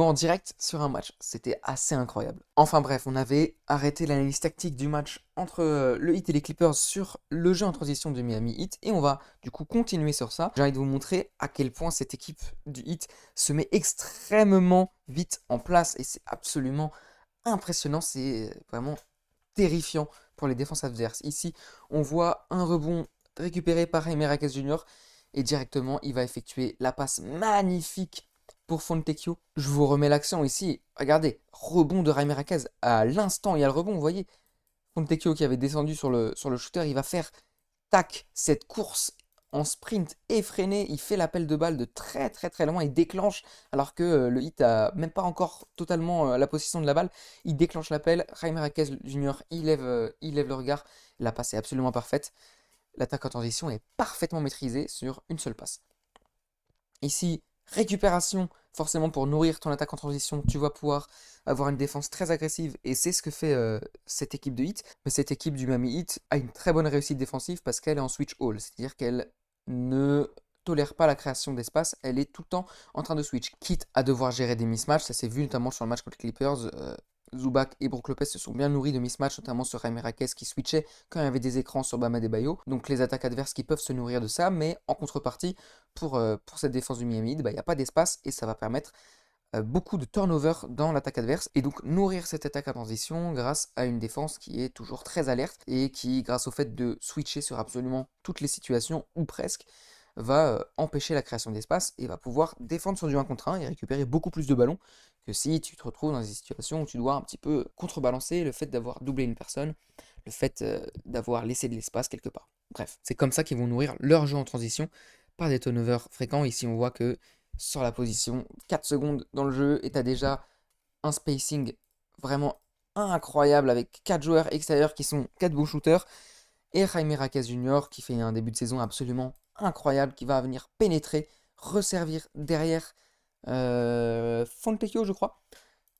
en direct sur un match. C'était assez incroyable. Enfin bref, on avait arrêté l'analyse tactique du match entre le Heat et les Clippers sur le jeu en transition de Miami Heat et on va du coup continuer sur ça. J'ai envie de vous montrer à quel point cette équipe du Heat se met extrêmement vite en place et c'est absolument impressionnant, c'est vraiment terrifiant pour les défenses adverses. Ici, on voit un rebond récupéré par Jaime Raquez Jr. et directement, il va effectuer la passe magnifique pour Fontecchio. Je vous remets l'accent ici. Regardez, rebond de Jaime Raquez. À l'instant, il y a le rebond, vous voyez. Fontecchio qui avait descendu sur le shooter, il va faire tac, cette course en sprint effréné. Il fait l'appel de balle de très très très loin. Il déclenche alors que le Heat a même pas encore totalement la possession de la balle. Il déclenche l'appel. Jaime Raquez Jr. Il lève le regard. La passe est absolument parfaite. L'attaque en transition est parfaitement maîtrisée sur une seule passe. Ici, récupération, forcément pour nourrir ton attaque en transition, tu vas pouvoir avoir une défense très agressive et c'est ce que fait cette équipe de Heat. Mais cette équipe du Miami Heat a une très bonne réussite défensive parce qu'elle est en switch all, c'est-à-dire qu'elle ne tolère pas la création d'espace, elle est tout le temps en train de switch, quitte à devoir gérer des mismatchs, ça s'est vu notamment sur le match contre les Clippers. Zubac et Brook Lopez se sont bien nourris de mismatch, notamment sur Jaime Raquez qui switchait quand il y avait des écrans sur Bam Adebayo. Donc les attaques adverses qui peuvent se nourrir de ça, mais en contrepartie, pour cette défense du Miami, il n'y a pas d'espace et ça va permettre beaucoup de turnover dans l'attaque adverse et donc nourrir cette attaque à transition grâce à une défense qui est toujours très alerte et qui, grâce au fait de switcher sur absolument toutes les situations ou presque, va empêcher la création d'espace et va pouvoir défendre sur du 1 contre 1 et récupérer beaucoup plus de ballons que si tu te retrouves dans des situations où tu dois un petit peu contrebalancer le fait d'avoir doublé une personne, le fait d'avoir laissé de l'espace quelque part. Bref, c'est comme ça qu'ils vont nourrir leur jeu en transition par des turnovers fréquents. Ici, on voit que sur la position, 4 secondes dans le jeu et tu as déjà un spacing vraiment incroyable avec 4 joueurs extérieurs qui sont 4 bons shooters et Jaime Raquez Jr. qui fait un début de saison absolument incroyable, qui va venir pénétrer, resservir derrière Fontecchio, je crois,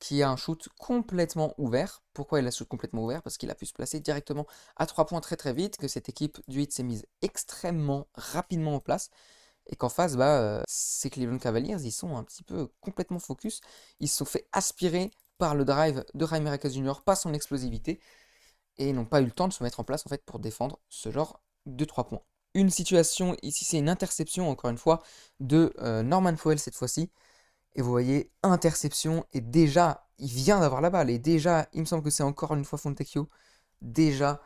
qui a un shoot complètement ouvert. Pourquoi il a un shoot complètement ouvert? Parce qu'il a pu se placer directement à 3 points très très vite, que cette équipe du Heat s'est mise extrêmement rapidement en place, et qu'en face, ces Cleveland Cavaliers, ils sont un petit peu complètement focus. Ils se sont fait aspirer par le drive de Jaime Raquez Jr., pas son explosivité, et n'ont pas eu le temps de se mettre en place en fait pour défendre ce genre de 3 points. Une situation, ici c'est une interception encore une fois de Norman Powell cette fois-ci. Et vous voyez, interception, et déjà, il vient d'avoir la balle, et déjà, il me semble que c'est encore une fois Fontecchio, déjà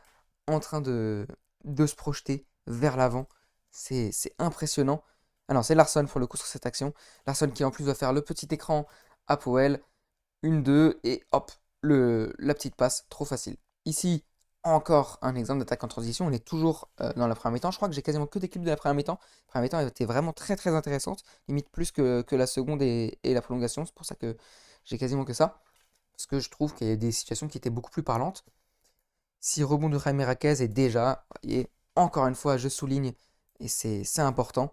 en train de se projeter vers l'avant. C'est impressionnant. Ah non, c'est Larson pour le coup sur cette action. Larson qui en plus va faire le petit écran à Powell, une, deux, et hop, la petite passe, trop facile. Ici, encore un exemple d'attaque en transition. On est toujours dans la première mi-temps. Je crois que j'ai quasiment que des clips de la première mi-temps. La première mi-temps était vraiment très très intéressante, limite plus que la seconde et la prolongation. C'est pour ça que j'ai quasiment que ça. Parce que je trouve qu'il y a des situations qui étaient beaucoup plus parlantes. Si rebond de Jaime Raquez est déjà, et encore une fois, je souligne, et c'est important,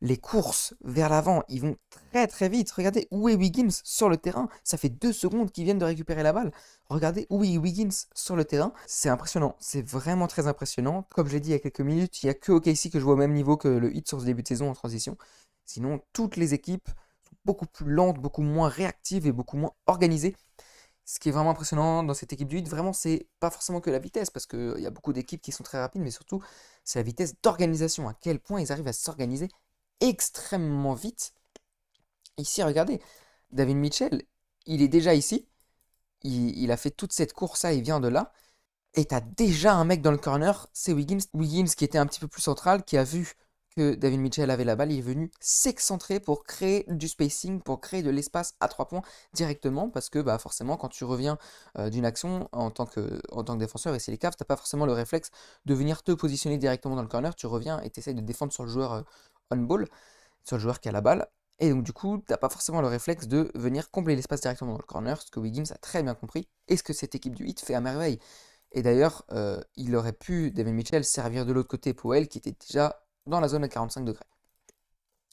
les courses vers l'avant, ils vont très très vite. Regardez où est Wiggins sur le terrain. Ça fait 2 secondes qu'ils viennent de récupérer la balle. Regardez où est Wiggins sur le terrain. C'est impressionnant. C'est vraiment très impressionnant. Comme je l'ai dit il y a quelques minutes, il n'y a que OKC que je vois au même niveau que le Heat sur ce début de saison en transition. Sinon, toutes les équipes sont beaucoup plus lentes, beaucoup moins réactives et beaucoup moins organisées. Ce qui est vraiment impressionnant dans cette équipe du Heat, vraiment, c'est pas forcément que la vitesse, parce qu'il y a beaucoup d'équipes qui sont très rapides, mais surtout, c'est la vitesse d'organisation. À quel point ils arrivent à s'organiser extrêmement vite. Ici, regardez, David Mitchell, il est déjà ici. Il a fait toute cette course-là, il vient de là. Et t'as déjà un mec dans le corner, c'est Wiggins. Wiggins qui était un petit peu plus central, qui a vu que David Mitchell avait la balle, il est venu s'excentrer pour créer du spacing, pour créer de l'espace à 3 points directement, parce que forcément quand tu reviens d'une action en tant que défenseur, et c'est les Cavs, t'as pas forcément le réflexe de venir te positionner directement dans le corner, tu reviens et tu essayes de défendre sur le joueur on-ball, sur le joueur qui a la balle, et donc du coup t'as pas forcément le réflexe de venir combler l'espace directement dans le corner, ce que Wiggins a très bien compris, et ce que cette équipe du Heat fait à merveille. Et d'ailleurs, il aurait pu, David Mitchell, servir de l'autre côté Powell, qui était déjà dans la zone à 45 degrés.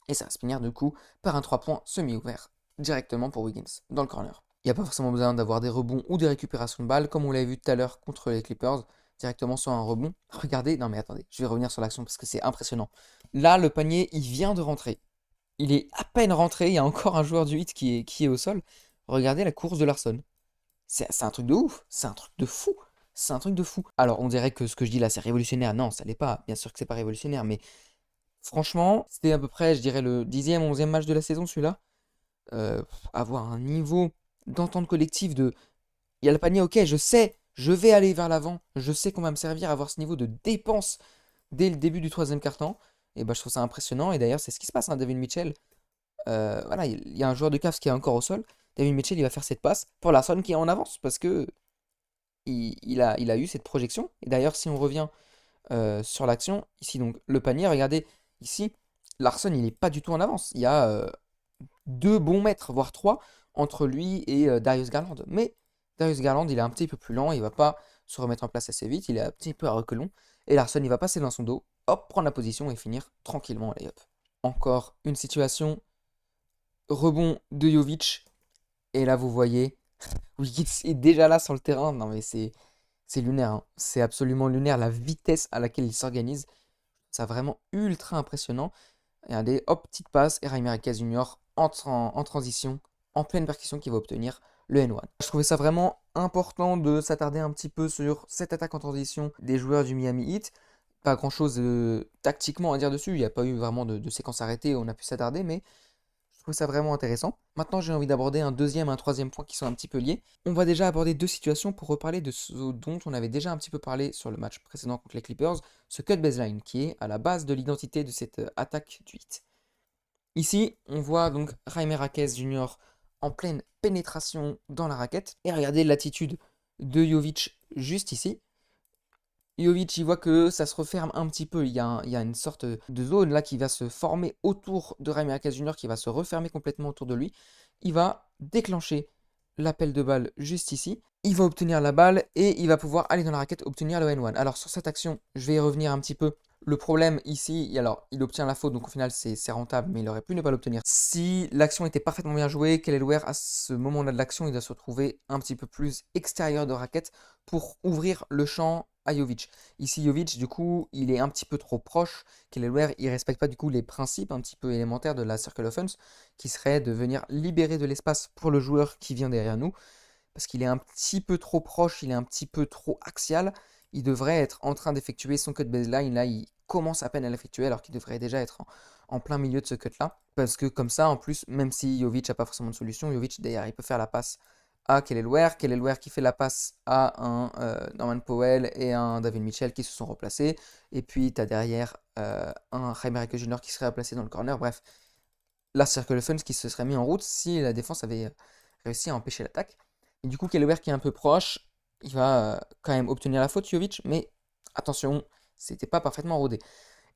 Et ça va se finir du coup par un 3 points semi-ouvert, directement pour Wiggins, dans le corner. Il n'y a pas forcément besoin d'avoir des rebonds ou des récupérations de balles, comme on l'avait vu tout à l'heure contre les Clippers, directement sur un rebond. Regardez, non mais attendez, je vais revenir sur l'action parce que c'est impressionnant. Là, le panier, il vient de rentrer. Il est à peine rentré, il y a encore un joueur du Heat qui est au sol. Regardez la course de Larson. C'est un truc de ouf, c'est un truc de fou, c'est un truc de fou. Alors on dirait que ce que je dis là c'est révolutionnaire, non ça l'est pas, bien sûr que c'est pas révolutionnaire, mais franchement c'était à peu près je dirais le 10e, 11e match de la saison celui-là. Avoir un niveau d'entente collective de, il y a le panier, ok je sais, je vais aller vers l'avant, je sais qu'on va me servir à avoir ce niveau de dépense dès le début du troisième quart-temps, et je trouve ça impressionnant, et d'ailleurs c'est ce qui se passe, hein, David Mitchell. Voilà, il y a un joueur de Cavs qui est encore au sol. David Mitchell, il va faire cette passe pour Larson qui est en avance parce que il a eu cette projection. Et d'ailleurs, si on revient sur l'action, ici, donc le panier, regardez, ici, Larson, il n'est pas du tout en avance. Il y a 2 bons mètres, voire 3, entre lui et Darius Garland. Mais Darius Garland, il est un petit peu plus lent, il va pas se remettre en place assez vite, il est un petit peu à reculons. Et Larson, il va passer dans son dos, hop, prendre la position et finir tranquillement à lay-up. Encore une situation, rebond de Jovic. Et là, vous voyez, Wiggins est déjà là sur le terrain. Non, mais c'est lunaire, hein. C'est absolument lunaire la vitesse à laquelle il s'organise. C'est vraiment ultra impressionnant. Regardez, hop, petite passe. Et Jaime Raquez Jr. entre en transition, en pleine percussion, qui va obtenir le N1. Je trouvais ça vraiment important de s'attarder un petit peu sur cette attaque en transition des joueurs du Miami Heat. Pas grand chose tactiquement à dire dessus. Il n'y a pas eu vraiment de séquence arrêtée où on a pu s'attarder, mais je trouve ça vraiment intéressant. Maintenant, j'ai envie d'aborder un deuxième et un troisième point qui sont un petit peu liés. On va déjà aborder 2 situations pour reparler de ce dont on avait déjà un petit peu parlé sur le match précédent contre les Clippers, ce cut baseline qui est à la base de l'identité de cette attaque du Heat. Ici, on voit donc Jaime Raquez Jr. en pleine pénétration dans la raquette. Et regardez l'attitude de Jovic juste ici. Jovic, il voit que ça se referme un petit peu. Il y a une sorte de zone là qui va se former autour de Jaime Marquez Jr. qui va se refermer complètement autour de lui. Il va déclencher l'appel de balle juste ici. Il va obtenir la balle et il va pouvoir aller dans la raquette obtenir le N1. Alors sur cette action, je vais y revenir un petit peu. Le problème ici, alors il obtient la faute, donc au final c'est rentable, mais il aurait pu ne pas l'obtenir. Si l'action était parfaitement bien jouée, Kelelware à ce moment-là de l'action, il doit se retrouver un petit peu plus extérieur de raquette pour ouvrir le champ à Jovic. Ici Jovic, du coup, il est un petit peu trop proche. Kelelware, il respecte pas du coup les principes un petit peu élémentaires de la Circle Offense, qui serait de venir libérer de l'espace pour le joueur qui vient derrière nous, parce qu'il est un petit peu trop proche, il est un petit peu trop axial. Il devrait être en train d'effectuer son cut baseline. Là, il commence à peine à l'effectuer alors qu'il devrait déjà être en plein milieu de ce cut-là. Parce que comme ça, en plus, même si Jovic n'a pas forcément de solution, Jovic, derrière, il peut faire la passe à Kelelware. Kelelware qui fait la passe à un Norman Powell et un David Mitchell qui se sont replacés. Et puis, tu as derrière un Jaime Marquez Jr. qui serait placé dans le corner. Bref, la Circle Offense qui se serait mis en route si la défense avait réussi à empêcher l'attaque. Et du coup, Kelleher qui est un peu proche, il va quand même obtenir la faute, Jovic, mais attention, c'était pas parfaitement rodé.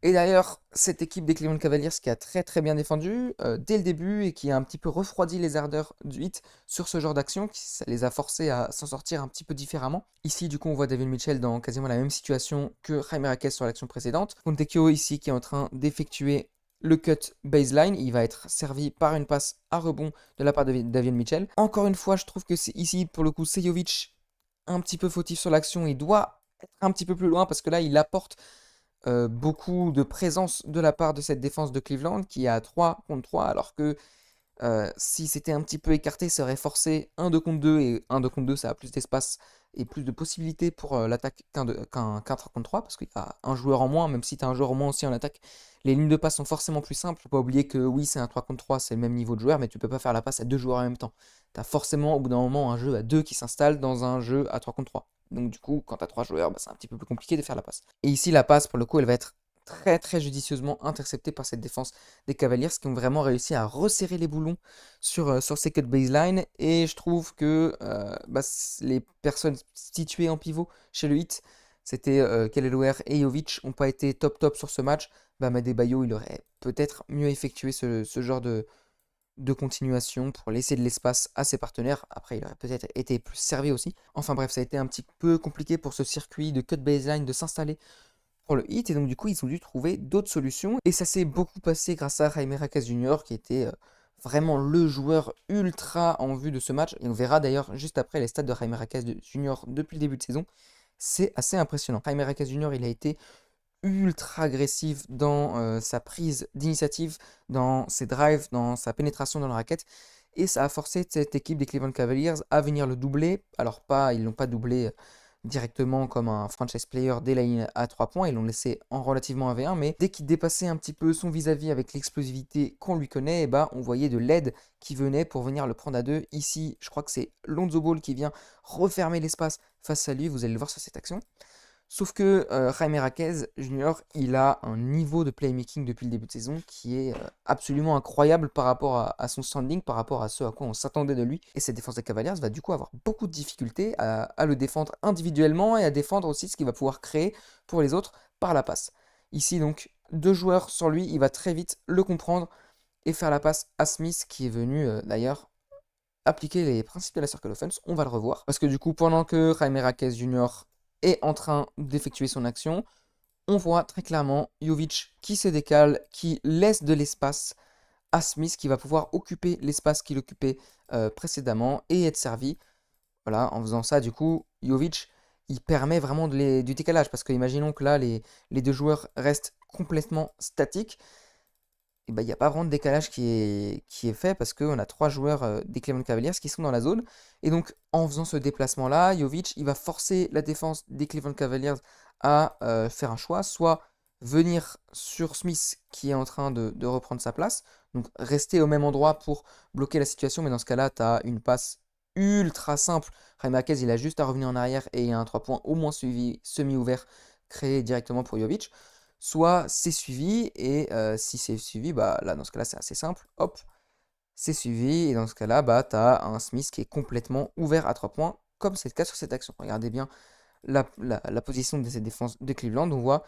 Et d'ailleurs, cette équipe des Cleveland Cavaliers qui a très très bien défendu dès le début et qui a un petit peu refroidi les ardeurs du hit sur ce genre d'action, ça les a forcés à s'en sortir un petit peu différemment. Ici, du coup, on voit David Mitchell dans quasiment la même situation que Jaime Marquez sur l'action précédente. Fontecchio ici qui est en train d'effectuer le cut baseline, il va être servi par une passe à rebond de la part de David Mitchell. Encore une fois, je trouve que c'est ici, pour le coup, Jovic un petit peu fautif sur l'action. Il doit être un petit peu plus loin parce que là, il apporte beaucoup de présence de la part de cette défense de Cleveland qui est à 3 contre 3, alors que si c'était un petit peu écarté, ça aurait forcé un 2 contre 2, et un 2 contre 2, ça a plus d'espace et plus de possibilités pour l'attaque qu'un 3 contre 3, parce qu'il y a un joueur en moins, même si tu as un joueur en moins aussi en attaque, les lignes de passe sont forcément plus simples. Faut pas oublier que oui, c'est un 3 contre 3, c'est le même niveau de joueur, mais tu peux pas faire la passe à deux joueurs en même temps. Tu as forcément au bout d'un moment un jeu à deux qui s'installe dans un jeu à 3 contre 3. Donc du coup, quand tu as 3 joueurs, bah, c'est un petit peu plus compliqué de faire la passe. Et ici, la passe, pour le coup, elle va être très très judicieusement interceptée par cette défense des Cavaliers qui ont vraiment réussi à resserrer les boulons sur ces cut baseline. Et je trouve que les personnes situées en pivot chez le Heat, c'était Kelleher et Jovic, n'ont pas été top sur ce match. Adebayo, il aurait peut-être mieux effectué ce genre de continuation pour laisser de l'espace à ses partenaires. Après, il aurait peut-être été plus servi aussi. Enfin bref, ça a été un petit peu compliqué pour ce circuit de cut baseline de s'installer pour le hit, et donc du coup ils ont dû trouver d'autres solutions, et ça s'est beaucoup passé grâce à Jaime Marquez Jr. qui était vraiment le joueur ultra en vue de ce match, et on verra d'ailleurs juste après les stats de Jaime Marquez Jr. depuis le début de saison. C'est assez impressionnant. Jaime Marquez Jr. il a été ultra agressif dans sa prise d'initiative, dans ses drives, dans sa pénétration dans la raquette, et ça a forcé cette équipe des Cleveland Cavaliers à venir le doubler. Alors pas, ils l'ont pas doublé directement comme un franchise player dès la ligne à 3 points, ils l'ont laissé en relativement 1v1, mais dès qu'il dépassait un petit peu son vis-à-vis avec l'explosivité qu'on lui connaît, et on voyait de l'aide qui venait pour venir le prendre à deux. Ici, je crois que c'est Lonzo Ball qui vient refermer l'espace face à lui, vous allez le voir sur cette action. Sauf que Jaime Marquez Jr., il a un niveau de playmaking depuis le début de saison qui est absolument incroyable par rapport à son standing, par rapport à ce à quoi on s'attendait de lui. Et cette défense des Cavaliers va du coup avoir beaucoup de difficultés à le défendre individuellement et à défendre aussi ce qu'il va pouvoir créer pour les autres par la passe. Ici donc, deux joueurs sur lui, il va très vite le comprendre et faire la passe à Smith qui est venu d'ailleurs appliquer les principes de la Circle Offense. On va le revoir. Parce que du coup, pendant que Jaime Marquez Jr. est en train d'effectuer son action, on voit très clairement Jovic qui se décale, qui laisse de l'espace à Smith, qui va pouvoir occuper l'espace qu'il occupait précédemment et être servi. Voilà, en faisant ça, du coup, Jovic, il permet vraiment du décalage, parce que imaginons que là, les deux joueurs restent complètement statiques. Et il n'y a pas vraiment de décalage qui est fait parce qu'on a trois joueurs des Cleveland Cavaliers qui sont dans la zone. Et donc, en faisant ce déplacement-là, Jovic, il va forcer la défense des Cleveland Cavaliers à faire un choix, soit venir sur Smith qui est en train de reprendre sa place, donc rester au même endroit pour bloquer la situation, mais dans ce cas-là, tu as une passe ultra simple. Jaime Marquez, il a juste à revenir en arrière et il y a un 3 points au moins suivi, semi-ouvert, créé directement pour Jovic. Soit c'est suivi, et si c'est suivi, là dans ce cas-là c'est assez simple, hop, c'est suivi, et dans ce cas-là, bah, tu as un Smith qui est complètement ouvert à 3 points, comme c'est le cas sur cette action. Regardez bien la position de cette défense de Cleveland, on voit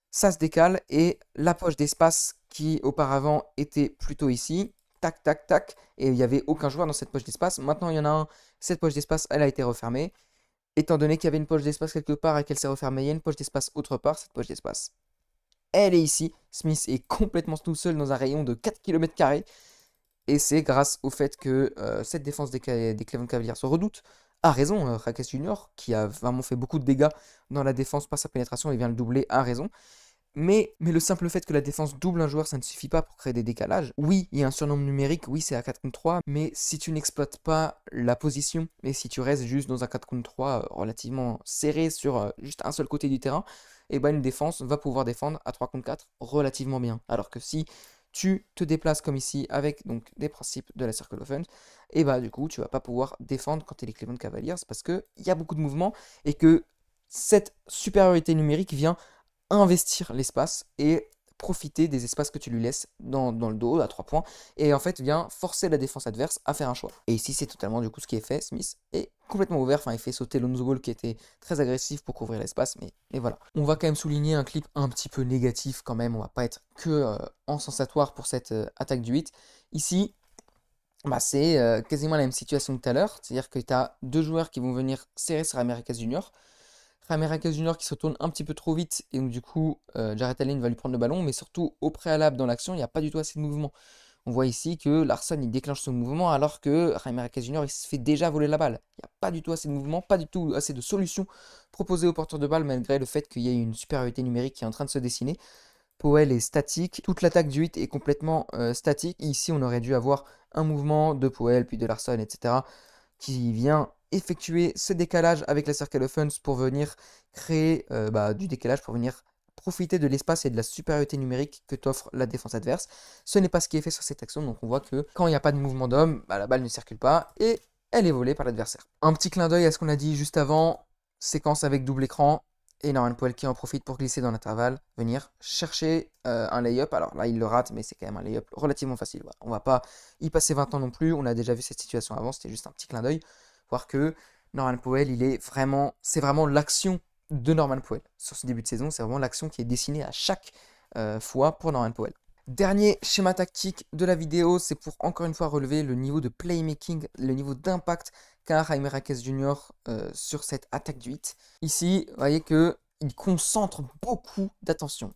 ça se décale, et la poche d'espace qui auparavant était plutôt ici, tac, tac, tac, et il n'y avait aucun joueur dans cette poche d'espace. Maintenant, il y en a un, cette poche d'espace, elle a été refermée. Étant donné qu'il y avait une poche d'espace quelque part et qu'elle s'est refermée, il y a une poche d'espace autre part, cette poche d'espace, elle est ici. Smith est complètement tout seul dans un rayon de 4 km². Et c'est grâce au fait que cette défense des Cleveland Cavaliers se redoute. A raison, Rackes Junior, qui a vraiment fait beaucoup de dégâts dans la défense par sa pénétration, il vient le doubler, a raison. Mais le simple fait que la défense double un joueur, ça ne suffit pas pour créer des décalages. Oui, il y a un surnombre numérique, oui, c'est à 4 contre 3, mais si tu n'exploites pas la position, et si tu restes juste dans un 4 contre 3 relativement serré sur juste un seul côté du terrain, et ben une défense va pouvoir défendre à 3 contre 4 relativement bien. Alors que si tu te déplaces comme ici avec donc des principes de la Circle Offense, et bah du coup tu vas pas pouvoir défendre quand tu es les Cleveland Cavaliers parce qu'il y a beaucoup de mouvements et que cette supériorité numérique vient investir l'espace et profiter des espaces que tu lui laisses dans le dos à 3 points, et en fait vient forcer la défense adverse à faire un choix. Et ici c'est totalement du coup ce qui est fait. Smith est complètement ouvert, enfin il fait sauter Lonzo Ball qui était très agressif pour couvrir l'espace, mais voilà. On va quand même souligner un clip un petit peu négatif quand même, on va pas être que encensatoire pour cette attaque du 8. Ici, bah, c'est quasiment la même situation que tout à l'heure, c'est-à-dire que tu as deux joueurs qui vont venir serrer sur Americas Junior. Ramirez Junior qui se retourne un petit peu trop vite, et donc du coup Jarrett Allen va lui prendre le ballon, mais surtout au préalable dans l'action il n'y a pas du tout assez de mouvement. On voit ici que Larson il déclenche ce mouvement alors que Ramirez Junior il se fait déjà voler la balle. Il n'y a pas du tout assez de mouvement, pas du tout assez de solutions proposées au porteur de balle malgré le fait qu'il y ait une supériorité numérique qui est en train de se dessiner. Powell est statique, toute l'attaque du 8 est complètement statique. Ici on aurait dû avoir un mouvement de Powell puis de Larson, etc., qui vient effectuer ce décalage avec la Circle Offense pour venir créer du décalage, pour venir profiter de l'espace et de la supériorité numérique que t'offre la défense adverse. Ce n'est pas ce qui est fait sur cette action, donc on voit que quand il n'y a pas de mouvement d'homme, la balle ne circule pas et elle est volée par l'adversaire. Un petit clin d'œil à ce qu'on a dit juste avant, séquence avec double écran, et Norman Powell qui en profite pour glisser dans l'intervalle, venir chercher un lay-up. Alors là, il le rate, mais c'est quand même un lay-up relativement facile. Voilà. On va pas y passer 20 ans non plus. On a déjà vu cette situation avant, c'était juste un petit clin d'œil. Voir que Norman Powell, c'est vraiment l'action de Norman Powell. Sur ce début de saison, c'est vraiment l'action qui est dessinée à chaque fois pour Norman Powell. Dernier schéma tactique de la vidéo, c'est pour encore une fois relever le niveau de playmaking, le niveau d'impact qu'a Jaime Raquez Jr. Sur cette attaque du 8. Ici, vous voyez qu'il concentre beaucoup d'attention.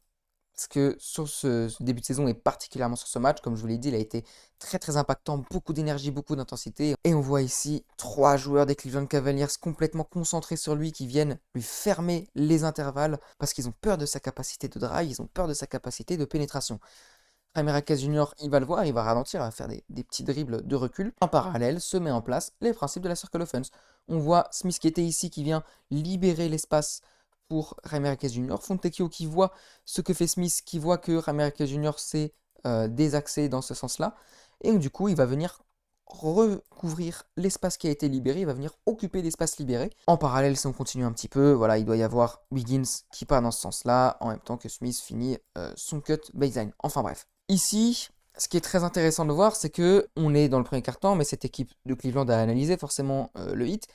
Parce que sur ce début de saison et particulièrement sur ce match, comme je vous l'ai dit, il a été très très impactant, beaucoup d'énergie, beaucoup d'intensité. Et on voit ici 3 joueurs des Cleveland Cavaliers complètement concentrés sur lui qui viennent lui fermer les intervalles parce qu'ils ont peur de sa capacité de drive, ils ont peur de sa capacité de pénétration. Ramirez Junior, il va le voir, il va ralentir, il va faire des petits dribbles de recul. En parallèle, se met en place les principes de la Circle Offense. On voit Smith qui était ici, qui vient libérer l'espace pour Ramirez Junior. Fontecchio qui voit ce que fait Smith, qui voit que Ramirez Junior s'est désaxé dans ce sens-là. Et du coup, il va venir recouvrir l'espace qui a été libéré, il va venir occuper l'espace libéré. En parallèle, si on continue un petit peu, voilà, il doit y avoir Wiggins qui part dans ce sens-là, en même temps que Smith finit son cut baseline. Enfin bref. Ici, ce qui est très intéressant de voir, c'est que on est dans le premier quart-temps, mais cette équipe de Cleveland a analysé forcément le hit.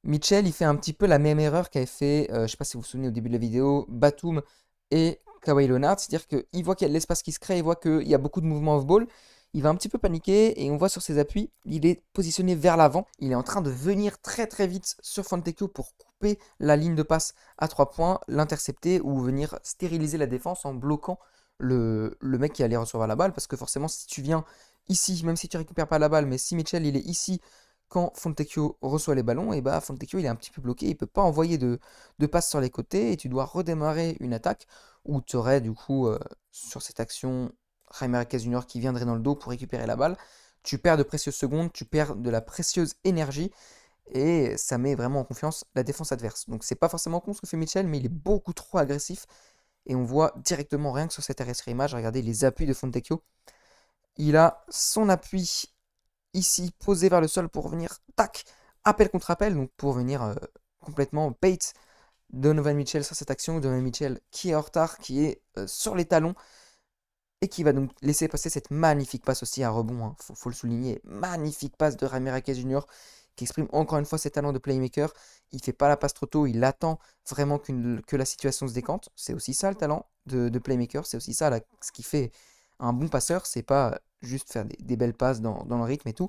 Mitchell, il fait un petit peu la même erreur qu'avait fait, je ne sais pas si vous vous souvenez au début de la vidéo, Batum et Kawhi Leonard, c'est-à-dire qu'il voit qu'il y a de l'espace qui se crée, il voit qu'il y a beaucoup de mouvements off-ball, il va un petit peu paniquer et on voit sur ses appuis, il est positionné vers l'avant, il est en train de venir très très vite sur Fontecchio pour couper la ligne de passe à 3 points, l'intercepter ou venir stériliser la défense en bloquant le mec qui allait recevoir la balle, parce que forcément si tu viens ici, même si tu récupères pas la balle, mais si Mitchell il est ici quand Fontecchio reçoit les ballons, et bah Fontecchio il est un petit peu bloqué, il peut pas envoyer de passes sur les côtés, et tu dois redémarrer une attaque où tu aurais du coup sur cette action Jaime Marquez Jr. qui viendrait dans le dos pour récupérer la balle. Tu perds de précieuses secondes, tu perds de la précieuse énergie, et ça met vraiment en confiance la défense adverse. Donc c'est pas forcément con ce que fait Mitchell, mais il est beaucoup trop agressif, et on voit directement rien que sur cette arrêt sur image, regardez les appuis de Fontecchio. Il a son appui ici posé vers le sol pour venir, tac, appel contre appel, donc pour venir complètement bait Donovan Mitchell sur cette action. Donovan Mitchell qui est en retard, qui est sur les talons. et qui va donc laisser passer cette magnifique passe aussi à rebond, hein, faut le souligner, magnifique passe de Jaime Marquez Jr. qui exprime encore une fois ses talents de playmaker. Il fait pas la passe trop tôt, il attend vraiment que la situation se décante. C'est aussi ça le talent de playmaker, c'est aussi ça ce qui fait un bon passeur, c'est pas juste faire des belles passes dans le rythme et tout,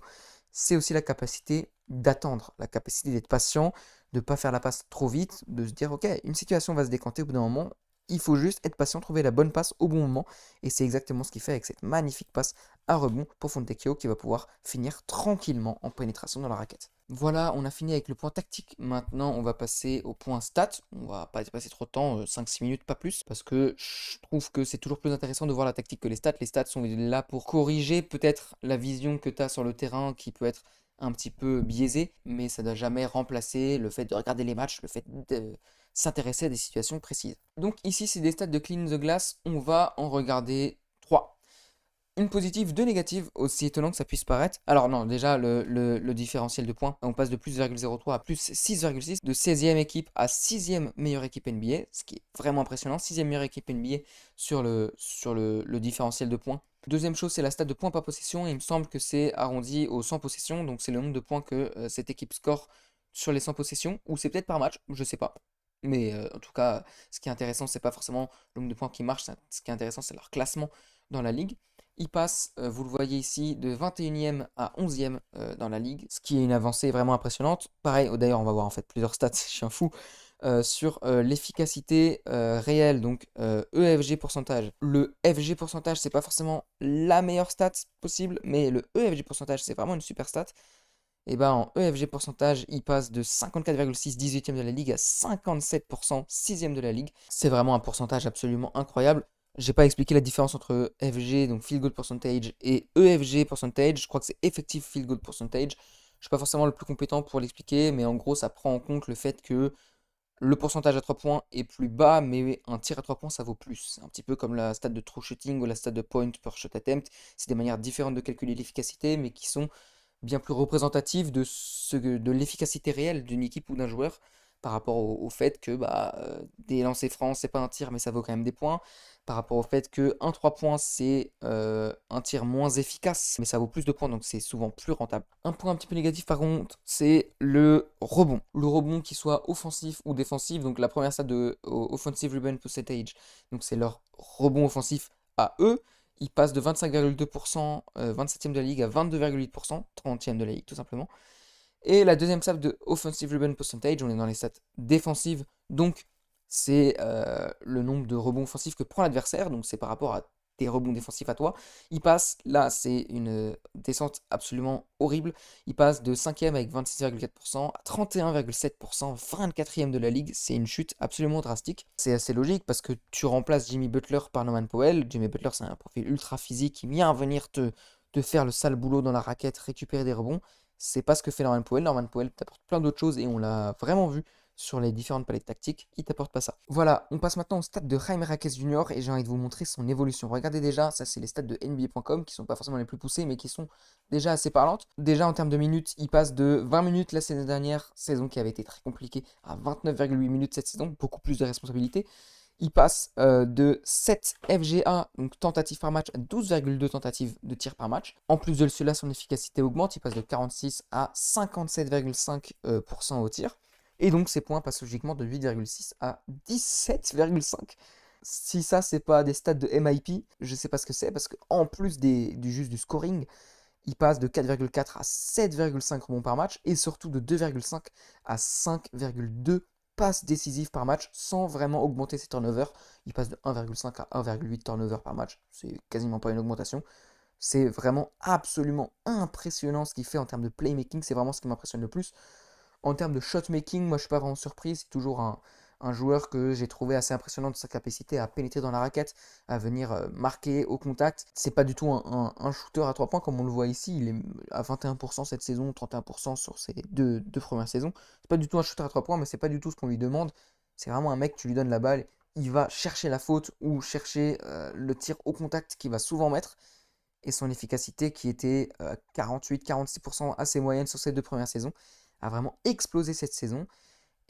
c'est aussi la capacité d'attendre, la capacité d'être patient, de ne pas faire la passe trop vite, de se dire ok, une situation va se décanter au bout d'un moment, il faut juste être patient, trouver la bonne passe au bon moment, et c'est exactement ce qu'il fait avec cette magnifique passe à rebond pour Fontecchio qui va pouvoir finir tranquillement en pénétration dans la raquette. Voilà, on a fini avec le point tactique. Maintenant, on va passer au point stat. On va pas passer trop de temps, 5-6 minutes, pas plus, parce que je trouve que c'est toujours plus intéressant de voir la tactique que les stats. Les stats sont là pour corriger peut-être la vision que tu as sur le terrain qui peut être un petit peu biaisée, mais ça ne doit jamais remplacer le fait de regarder les matchs, le fait de s'intéresser à des situations précises. Donc ici, c'est des stats de clean the glass. On va en regarder 3. Une positive, deux négatives, aussi étonnant que ça puisse paraître. Alors non, déjà le différentiel de points, on passe de plus 0,03 à plus 6,6, de 16e équipe à 6e meilleure équipe NBA, ce qui est vraiment impressionnant, 6e meilleure équipe NBA sur le différentiel de points. Deuxième chose, c'est la stat de points par possession, et il me semble que c'est arrondi aux 100 possessions, donc c'est le nombre de points que cette équipe score sur les 100 possessions, ou c'est peut-être par match, je sais pas. Mais en tout cas, ce qui est intéressant, c'est pas forcément le nombre de points qui marche, ce qui est intéressant, c'est leur classement dans la ligue. Il passe, vous le voyez ici, de 21e à 11e dans la ligue, ce qui est une avancée vraiment impressionnante. Pareil, d'ailleurs, on va voir en fait plusieurs stats, je suis un fou, sur l'efficacité réelle, donc EFG pourcentage. Le FG pourcentage, c'est pas forcément la meilleure stat possible, mais le EFG pourcentage, c'est vraiment une super stat. Et ben en EFG pourcentage, il passe de 54,6 18e de la ligue à 57% 6e de la ligue. C'est vraiment un pourcentage absolument incroyable. J'ai pas expliqué la différence entre FG, donc Field Goal Percentage, et EFG Percentage. Je crois que c'est Effective Field Goal Percentage. Je suis pas forcément le plus compétent pour l'expliquer, mais en gros, ça prend en compte le fait que le pourcentage à 3 points est plus bas, mais un tir à 3 points, ça vaut plus. C'est un petit peu comme la stat de true shooting ou la stat de point per shot attempt. C'est des manières différentes de calculer l'efficacité, mais qui sont bien plus représentative de l'efficacité réelle d'une équipe ou d'un joueur par rapport au fait que des lancers francs, c'est pas un tir, mais ça vaut quand même des points. Par rapport au fait que un 3 points, c'est un tir moins efficace, mais ça vaut plus de points, donc c'est souvent plus rentable. Un point un petit peu négatif par contre, c'est le rebond. Le rebond qui soit offensif ou défensif, donc la première stat de Offensive Rebound Percentage, donc c'est leur rebond offensif à eux. Il passe de 25,2%, 27e de la ligue, à 22,8%, 30e de la ligue tout simplement. Et la deuxième stat de Offensive Rebound Percentage, on est dans les stats défensives, donc c'est le nombre de rebonds offensifs que prend l'adversaire, donc c'est par rapport à tes rebonds défensifs à toi. Il passe, là c'est une descente absolument horrible, il passe de 5e avec 26,4% à 31,7%, 24e de la ligue, c'est une chute absolument drastique. C'est assez logique parce que tu remplaces Jimmy Butler par Norman Powell. Jimmy Butler c'est un profil ultra physique qui vient venir te faire le sale boulot dans la raquette, récupérer des rebonds. C'est pas ce que fait Norman Powell. Norman Powell t'apporte plein d'autres choses et on l'a vraiment vu sur les différentes palettes tactiques. Il t'apporte pas ça. Voilà, on passe maintenant au stade de Jaime Marquez Jr. et j'ai envie de vous montrer son évolution. Regardez déjà, ça c'est les stats de NBA.com qui sont pas forcément les plus poussés mais qui sont déjà assez parlantes. Déjà en termes de minutes, il passe de 20 minutes la saison dernière, saison qui avait été très compliquée, à 29,8 minutes cette saison, beaucoup plus de responsabilités. Il passe de 7 FGA, donc tentatives par match, à 12,2 tentatives de tir par match. En plus de cela, son efficacité augmente. Il passe de 46 à 57,5% au tir. Et donc ses points passent logiquement de 8,6 à 17,5. Si ça, c'est pas des stats de MIP, je sais pas ce que c'est, parce qu'en plus du scoring, il passe de 4,4 à 7,5 rebonds par match, et surtout de 2,5 à 5,2 passes décisives par match sans vraiment augmenter ses turnovers. Il passe de 1,5 à 1,8 turnovers par match. C'est quasiment pas une augmentation. C'est vraiment absolument impressionnant ce qu'il fait en termes de playmaking. C'est vraiment ce qui m'impressionne le plus. En termes de shotmaking, moi je suis pas vraiment surpris. C'est toujours un joueur que j'ai trouvé assez impressionnant de sa capacité à pénétrer dans la raquette, à venir marquer au contact. C'est pas du tout un shooter à 3 points comme on le voit ici. Il est à 21% cette saison, 31% sur ses deux premières saisons. C'est pas du tout un shooter à 3 points, mais c'est pas du tout ce qu'on lui demande. C'est vraiment un mec, tu lui donnes la balle, il va chercher la faute ou chercher le tir au contact qu'il va souvent mettre. Et son efficacité qui était 48-46% assez moyenne sur ces deux premières saisons, a vraiment explosé cette saison.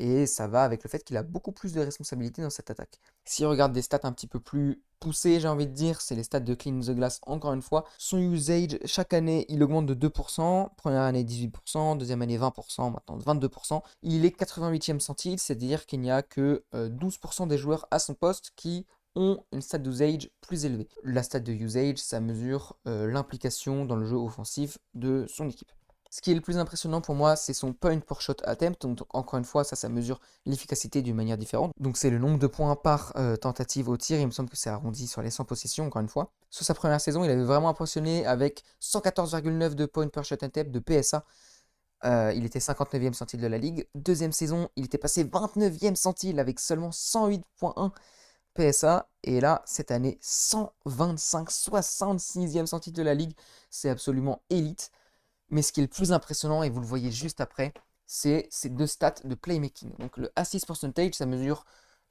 et ça va avec le fait qu'il a beaucoup plus de responsabilités dans cette attaque. Si on regarde des stats un petit peu plus poussées, j'ai envie de dire, c'est les stats de Clean the Glass encore une fois. Son usage, chaque année, il augmente de 2%, première année 18%, deuxième année 20%, maintenant 22%. Il est 88e centile, c'est-à-dire qu'il n'y a que 12% des joueurs à son poste qui ont une stat d'usage plus élevée. La stat de usage, ça mesure l'implication dans le jeu offensif de son équipe. Ce qui est le plus impressionnant pour moi, c'est son point per shot attempt. Donc encore une fois, ça mesure l'efficacité d'une manière différente. Donc c'est le nombre de points par tentative au tir. Il me semble que c'est arrondi sur les 100 possessions, encore une fois. Sur sa première saison, il avait vraiment impressionné avec 114,9 de point per shot attempt de PSA. Il était 59e centile de la ligue. Deuxième saison, il était passé 29e centile avec seulement 108,1 PSA. Et là, cette année, 125, 66e centile de la ligue. C'est absolument élite. Mais ce qui est le plus impressionnant, et vous le voyez juste après, c'est ces deux stats de playmaking. Donc le assist percentage, ça mesure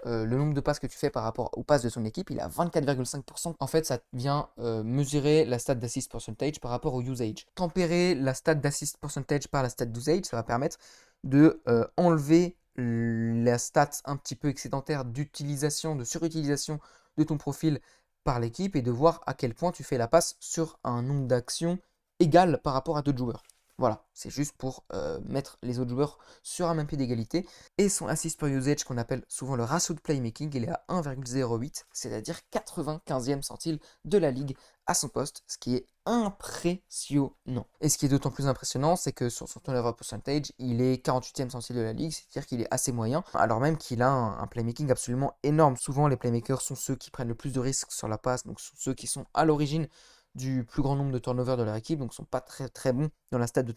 le nombre de passes que tu fais par rapport aux passes de ton équipe. Il a 24,5%. En fait, ça vient mesurer la stat d'assist percentage par rapport au usage. Tempérer la stat d'assist percentage par la stat d'usage, ça va permettre de enlever la stat un petit peu excédentaire d'utilisation, de surutilisation de ton profil par l'équipe et de voir à quel point tu fais la passe sur un nombre d'actions égal par rapport à d'autres joueurs. Voilà, c'est juste pour mettre les autres joueurs sur un même pied d'égalité. Et son assist per usage, qu'on appelle souvent le ratio de playmaking, il est à 1,08, c'est-à-dire 95e centile de la ligue à son poste, ce qui est impressionnant. Et ce qui est d'autant plus impressionnant, c'est que sur son turnover percentage, il est 48e centile de la ligue, c'est-à-dire qu'il est assez moyen, alors même qu'il a un playmaking absolument énorme. Souvent, les playmakers sont ceux qui prennent le plus de risques sur la passe, donc sont ceux qui sont à l'origine du plus grand nombre de turnovers de leur équipe, donc ils sont pas très très bons dans la stat de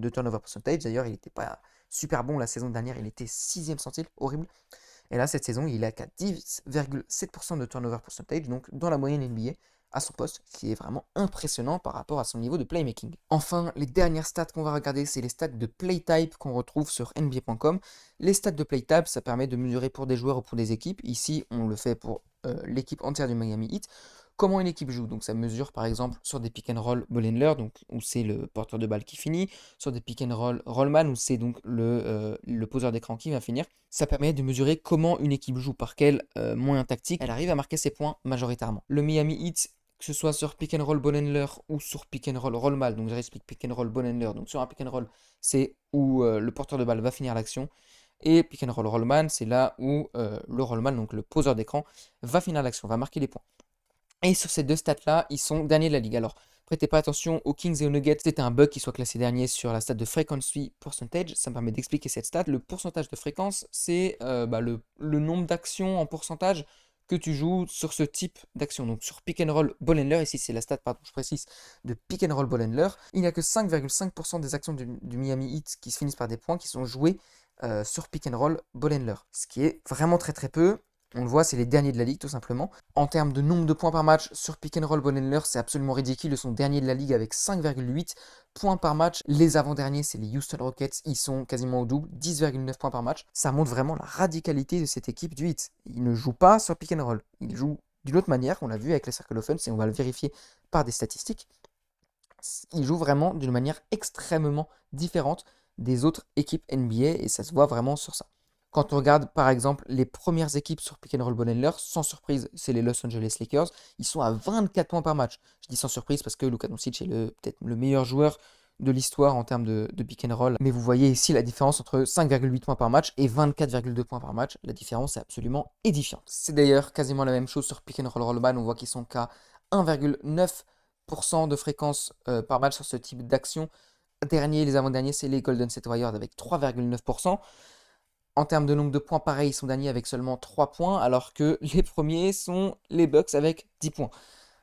turnover percentage. D'ailleurs, il n'était pas super bon la saison dernière, il était 6e centile, horrible. Et là, cette saison, il est qu'à 10,7% de turnover percentage, donc dans la moyenne NBA à son poste, ce qui est vraiment impressionnant par rapport à son niveau de playmaking. Enfin, les dernières stats qu'on va regarder, c'est les stats de playtype qu'on retrouve sur NBA.com. Les stats de playtype, ça permet de mesurer pour des joueurs ou pour des équipes. Ici, on le fait pour l'équipe entière du Miami Heat. Comment une équipe joue. Donc ça mesure par exemple sur des pick and roll ball handler, donc où c'est le porteur de balle qui finit, sur des pick and roll rollman, où c'est donc le poseur d'écran qui va finir. Ça permet de mesurer comment une équipe joue, par quel moyen tactique elle arrive à marquer ses points majoritairement. Le Miami Heat, que ce soit sur pick and roll ball handler ou sur pick and roll rollman, donc je réexplique pick and roll ball handler, donc sur un pick and roll, c'est où le porteur de balle va finir l'action. Et pick and roll rollman, c'est là où le rollman, donc le poseur d'écran, va finir l'action, va marquer les points. Et sur ces deux stats-là, ils sont derniers de la ligue. Alors, prêtez pas attention aux Kings et aux Nuggets. C'était un bug qui soit classé dernier sur la stat de frequency percentage. Ça me permet d'expliquer cette stat. Le pourcentage de fréquence, c'est le nombre d'actions en pourcentage que tu joues sur ce type d'action. Donc sur pick and roll ball handler, ici c'est la stat, pardon, je précise, de pick and roll ball handler, il n'y a que 5,5% des actions du Miami Heat qui se finissent par des points qui sont jouées sur pick and roll ball handler. Ce qui est vraiment très très peu. On le voit, c'est les derniers de la ligue tout simplement. En termes de nombre de points par match sur pick and roll ball handler, c'est absolument ridicule. Ils sont derniers de la ligue avec 5,8 points par match. Les avant-derniers, c'est les Houston Rockets. Ils sont quasiment au double, 10,9 points par match. Ça montre vraiment la radicalité de cette équipe du Heat. Ils ne jouent pas sur pick and roll. Ils jouent d'une autre manière. On l'a vu avec les Circle of Fun et on va le vérifier par des statistiques. Ils jouent vraiment d'une manière extrêmement différente des autres équipes NBA et ça se voit vraiment sur ça. Quand on regarde par exemple les premières équipes sur Pick and Roll Ball Handler, sans surprise, c'est les Los Angeles Lakers. Ils sont à 24 points par match. Je dis sans surprise parce que Luka Doncic est peut-être le meilleur joueur de l'histoire en termes de pick and roll. Mais vous voyez ici la différence entre 5,8 points par match et 24,2 points par match. La différence est absolument édifiante. C'est d'ailleurs quasiment la même chose sur Pick and Roll Rollman. On voit qu'ils sont qu'à 1,9% de fréquence par match sur ce type d'action. Les avant-derniers, c'est les Golden State Warriors avec 3,9%. En termes de nombre de points, pareil, ils sont derniers avec seulement 3 points, alors que les premiers sont les Bucks avec 10 points.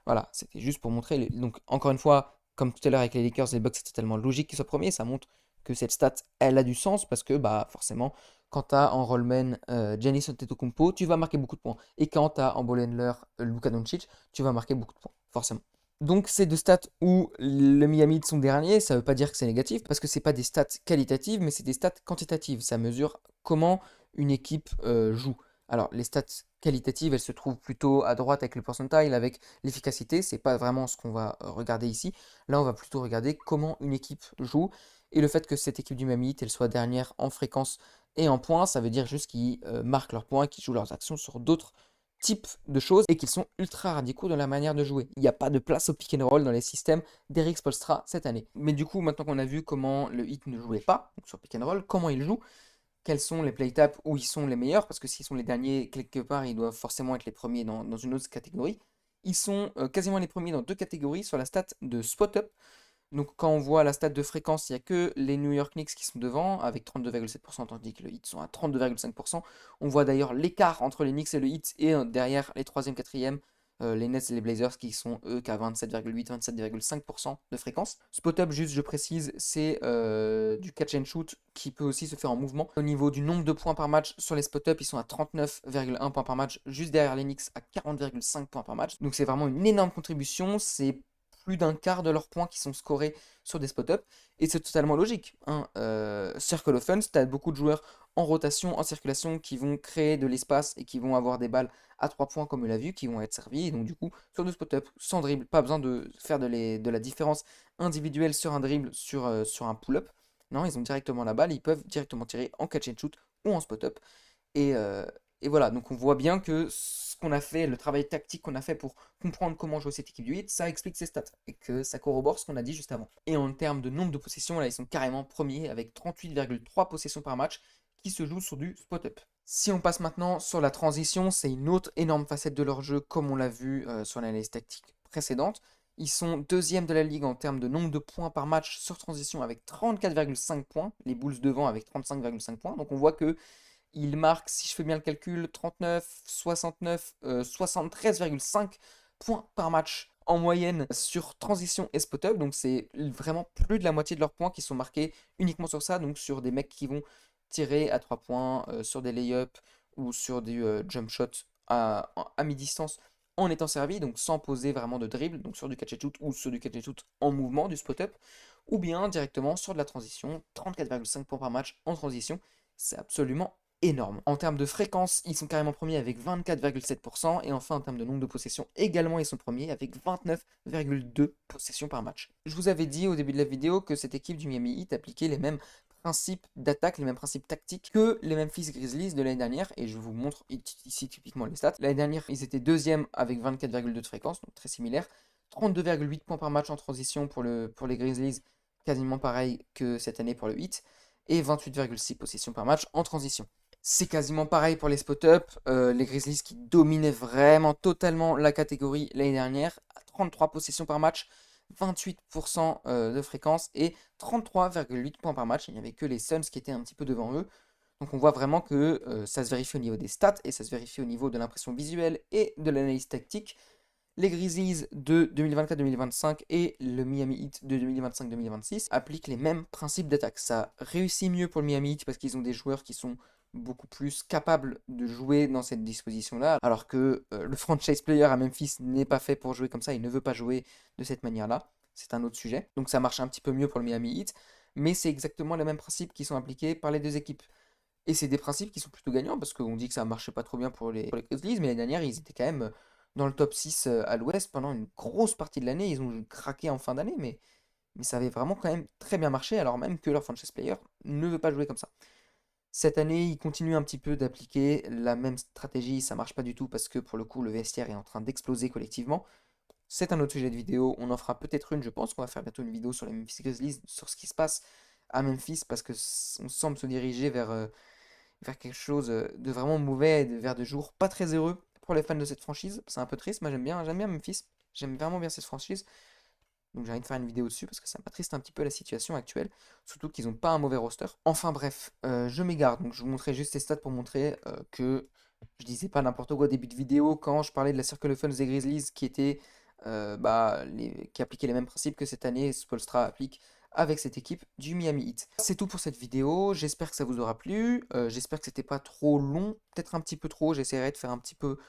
Voilà, c'était juste pour montrer. Donc, encore une fois, comme tout à l'heure avec les Lakers, les Bucks, c'est totalement logique qu'ils soient premiers. Ça montre que cette stat, elle a du sens parce que, bah, forcément, quand tu as en rollman Giannis Antetokounmpo, tu vas marquer beaucoup de points. Et quand tu as en ball handler Luka Doncic, tu vas marquer beaucoup de points, forcément. Donc, ces deux stats où le Miami sont derniers, ça ne veut pas dire que c'est négatif, parce que ce n'est pas des stats qualitatives, mais c'est des stats quantitatives. Ça mesure comment une équipe joue. Alors, les stats qualitatives, elles se trouvent plutôt à droite avec le percentile, avec l'efficacité. C'est pas vraiment ce qu'on va regarder ici. Là, on va plutôt regarder comment une équipe joue. Et le fait que cette équipe du Miami Heat, elle soit dernière en fréquence Et en points, ça veut dire juste qu'ils marquent leurs points, qu'ils jouent leurs actions sur d'autres types de choses et qu'ils sont ultra radicaux dans la manière de jouer. Il n'y a pas de place au pick and roll dans les systèmes d'Eric Spoelstra cette année. Mais du coup, maintenant qu'on a vu comment le hit ne jouait pas, donc sur pick and roll, comment il joue, quels sont les play taps où ils sont les meilleurs, parce que s'ils sont les derniers, quelque part, ils doivent forcément être les premiers dans une autre catégorie. Ils sont quasiment les premiers dans deux catégories sur la stat de spot up. Donc quand on voit la stat de fréquence, il n'y a que les New York Knicks qui sont devant, avec 32,7%, tandis que le Heat sont à 32,5%. On voit d'ailleurs l'écart entre les Knicks et le Heat, et derrière les 3e, 4e, les Nets et les Blazers qui sont eux qu'à 27,8, 27,5% de fréquence. Spot up, juste je précise, c'est du catch and shoot qui peut aussi se faire en mouvement. Au niveau du nombre de points par match sur les spot up, ils sont à 39,1 points par match, juste derrière les Knicks à 40,5 points par match. Donc c'est vraiment une énorme contribution, c'est plus d'un quart de leurs points qui sont scorés sur des spot-up, et c'est totalement logique, hein. Circle of Fun, tu as beaucoup de joueurs en rotation, en circulation, qui vont créer de l'espace et qui vont avoir des balles à 3 points, comme on l'a vu, qui vont être servis, et donc du coup, sur deux spot-up, sans dribble, pas besoin de faire de la différence individuelle sur un dribble, sur un pull-up. Non, ils ont directement la balle, ils peuvent directement tirer en catch and shoot ou en spot-up. Et, euh, et voilà, donc on voit bien que ce qu'on a fait, le travail tactique qu'on a fait pour comprendre comment jouer cette équipe du hit, ça explique ses stats et que ça corrobore ce qu'on a dit juste avant. Et en termes de nombre de possessions, là ils sont carrément premiers avec 38,3 possessions par match qui se jouent sur du spot-up. Si on passe maintenant sur la transition, c'est une autre énorme facette de leur jeu comme on l'a vu sur l'analyse tactique précédente. Ils sont deuxième de la ligue en termes de nombre de points par match sur transition avec 34,5 points, les Bulls devant avec 35,5 points. Donc on voit que il marque, si je fais bien le calcul, 39, 69, 73,5 points par match en moyenne sur transition et spot-up. Donc c'est vraiment plus de la moitié de leurs points qui sont marqués uniquement sur ça. Donc sur des mecs qui vont tirer à 3 points, sur des lay-ups ou sur du jump shot à mi-distance en étant servi, donc sans poser vraiment de dribble, donc sur du catch and shoot ou sur du catch and shoot en mouvement, du spot-up, ou bien directement sur de la transition, 34,5 points par match en transition. C'est absolument énorme. En termes de fréquence, ils sont carrément premiers avec 24,7%. Et enfin, en termes de nombre de possessions, également, ils sont premiers avec 29,2 possessions par match. Je vous avais dit au début de la vidéo que cette équipe du Miami Heat appliquait les mêmes principes d'attaque, les mêmes principes tactiques que les Memphis Grizzlies de l'année dernière. Et je vous montre ici typiquement les stats. L'année dernière, ils étaient deuxième avec 24,2 de fréquence, donc très similaire. 32,8 points par match en transition pour les Grizzlies, quasiment pareil que cette année pour le Heat. Et 28,6 possessions par match en transition. C'est quasiment pareil pour les spot-up. Les Grizzlies qui dominaient vraiment totalement la catégorie l'année dernière, à 33 possessions par match, 28% de fréquence et 33,8 points par match. Il n'y avait que les Suns qui étaient un petit peu devant eux. Donc on voit vraiment que ça se vérifie au niveau des stats et ça se vérifie au niveau de l'impression visuelle et de l'analyse tactique. Les Grizzlies de 2024-2025 et le Miami Heat de 2025-2026 appliquent les mêmes principes d'attaque. Ça réussit mieux pour le Miami Heat parce qu'ils ont des joueurs qui sont beaucoup plus capables de jouer dans cette disposition-là, alors que le franchise player à Memphis n'est pas fait pour jouer comme ça, il ne veut pas jouer de cette manière-là. C'est un autre sujet. Donc ça marche un petit peu mieux pour le Miami Heat, mais c'est exactement les mêmes principes qui sont appliqués par les deux équipes. Et c'est des principes qui sont plutôt gagnants parce qu'on dit que ça marchait pas trop bien pour les Grizzlies, mais l'année dernière, ils étaient quand même dans le top 6 à l'ouest pendant une grosse partie de l'année. Ils ont craqué en fin d'année, mais ça avait vraiment quand même très bien marché, alors même que leur franchise player ne veut pas jouer comme ça. Cette année, ils continuent un petit peu d'appliquer la même stratégie, ça marche pas du tout parce que pour le coup, le vestiaire est en train d'exploser collectivement. C'est un autre sujet de vidéo, on en fera peut-être une, je pense qu'on va faire bientôt une vidéo sur les Memphis Grizzlies, sur ce qui se passe à Memphis, parce que on semble se diriger vers quelque chose de vraiment mauvais, vers des jours pas très heureux pour les fans de cette franchise. C'est un peu triste, moi j'aime bien Memphis, j'aime vraiment bien cette franchise. Donc j'ai envie de faire une vidéo dessus parce que ça m'attriste un petit peu la situation actuelle, surtout qu'ils n'ont pas un mauvais roster. Enfin bref, je m'égare, donc je vous montrerai juste ces stats pour montrer que je disais pas n'importe quoi au début de vidéo quand je parlais de la Circle of Fun des Grizzlies qui était qui appliquait les mêmes principes que cette année Spoelstra applique avec cette équipe du Miami Heat. C'est tout pour cette vidéo, j'espère que ça vous aura plu, j'espère que c'était pas trop long, peut-être un petit peu trop, j'essaierai de faire un petit peu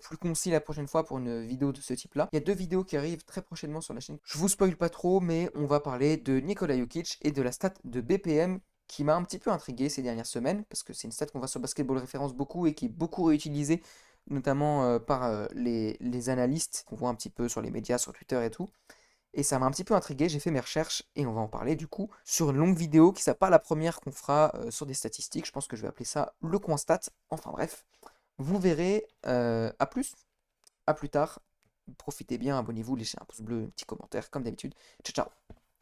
plus concis la prochaine fois pour une vidéo de ce type-là. Il y a deux vidéos qui arrivent très prochainement sur la chaîne. Je vous spoil pas trop, mais on va parler de Nikola Jokic et de la stat de BPM qui m'a un petit peu intrigué ces dernières semaines, parce que c'est une stat qu'on voit sur Basketball Référence beaucoup et qui est beaucoup réutilisée, notamment par les analystes qu'on voit un petit peu sur les médias, sur Twitter et tout. Et ça m'a un petit peu intrigué, j'ai fait mes recherches et on va en parler du coup sur une longue vidéo qui sera pas la première qu'on fera sur des statistiques. Je pense que je vais appeler ça le coin stat. Enfin bref, vous verrez. À plus, à plus tard. Profitez bien, abonnez-vous, laissez un pouce bleu, un petit commentaire comme d'habitude. Ciao ciao.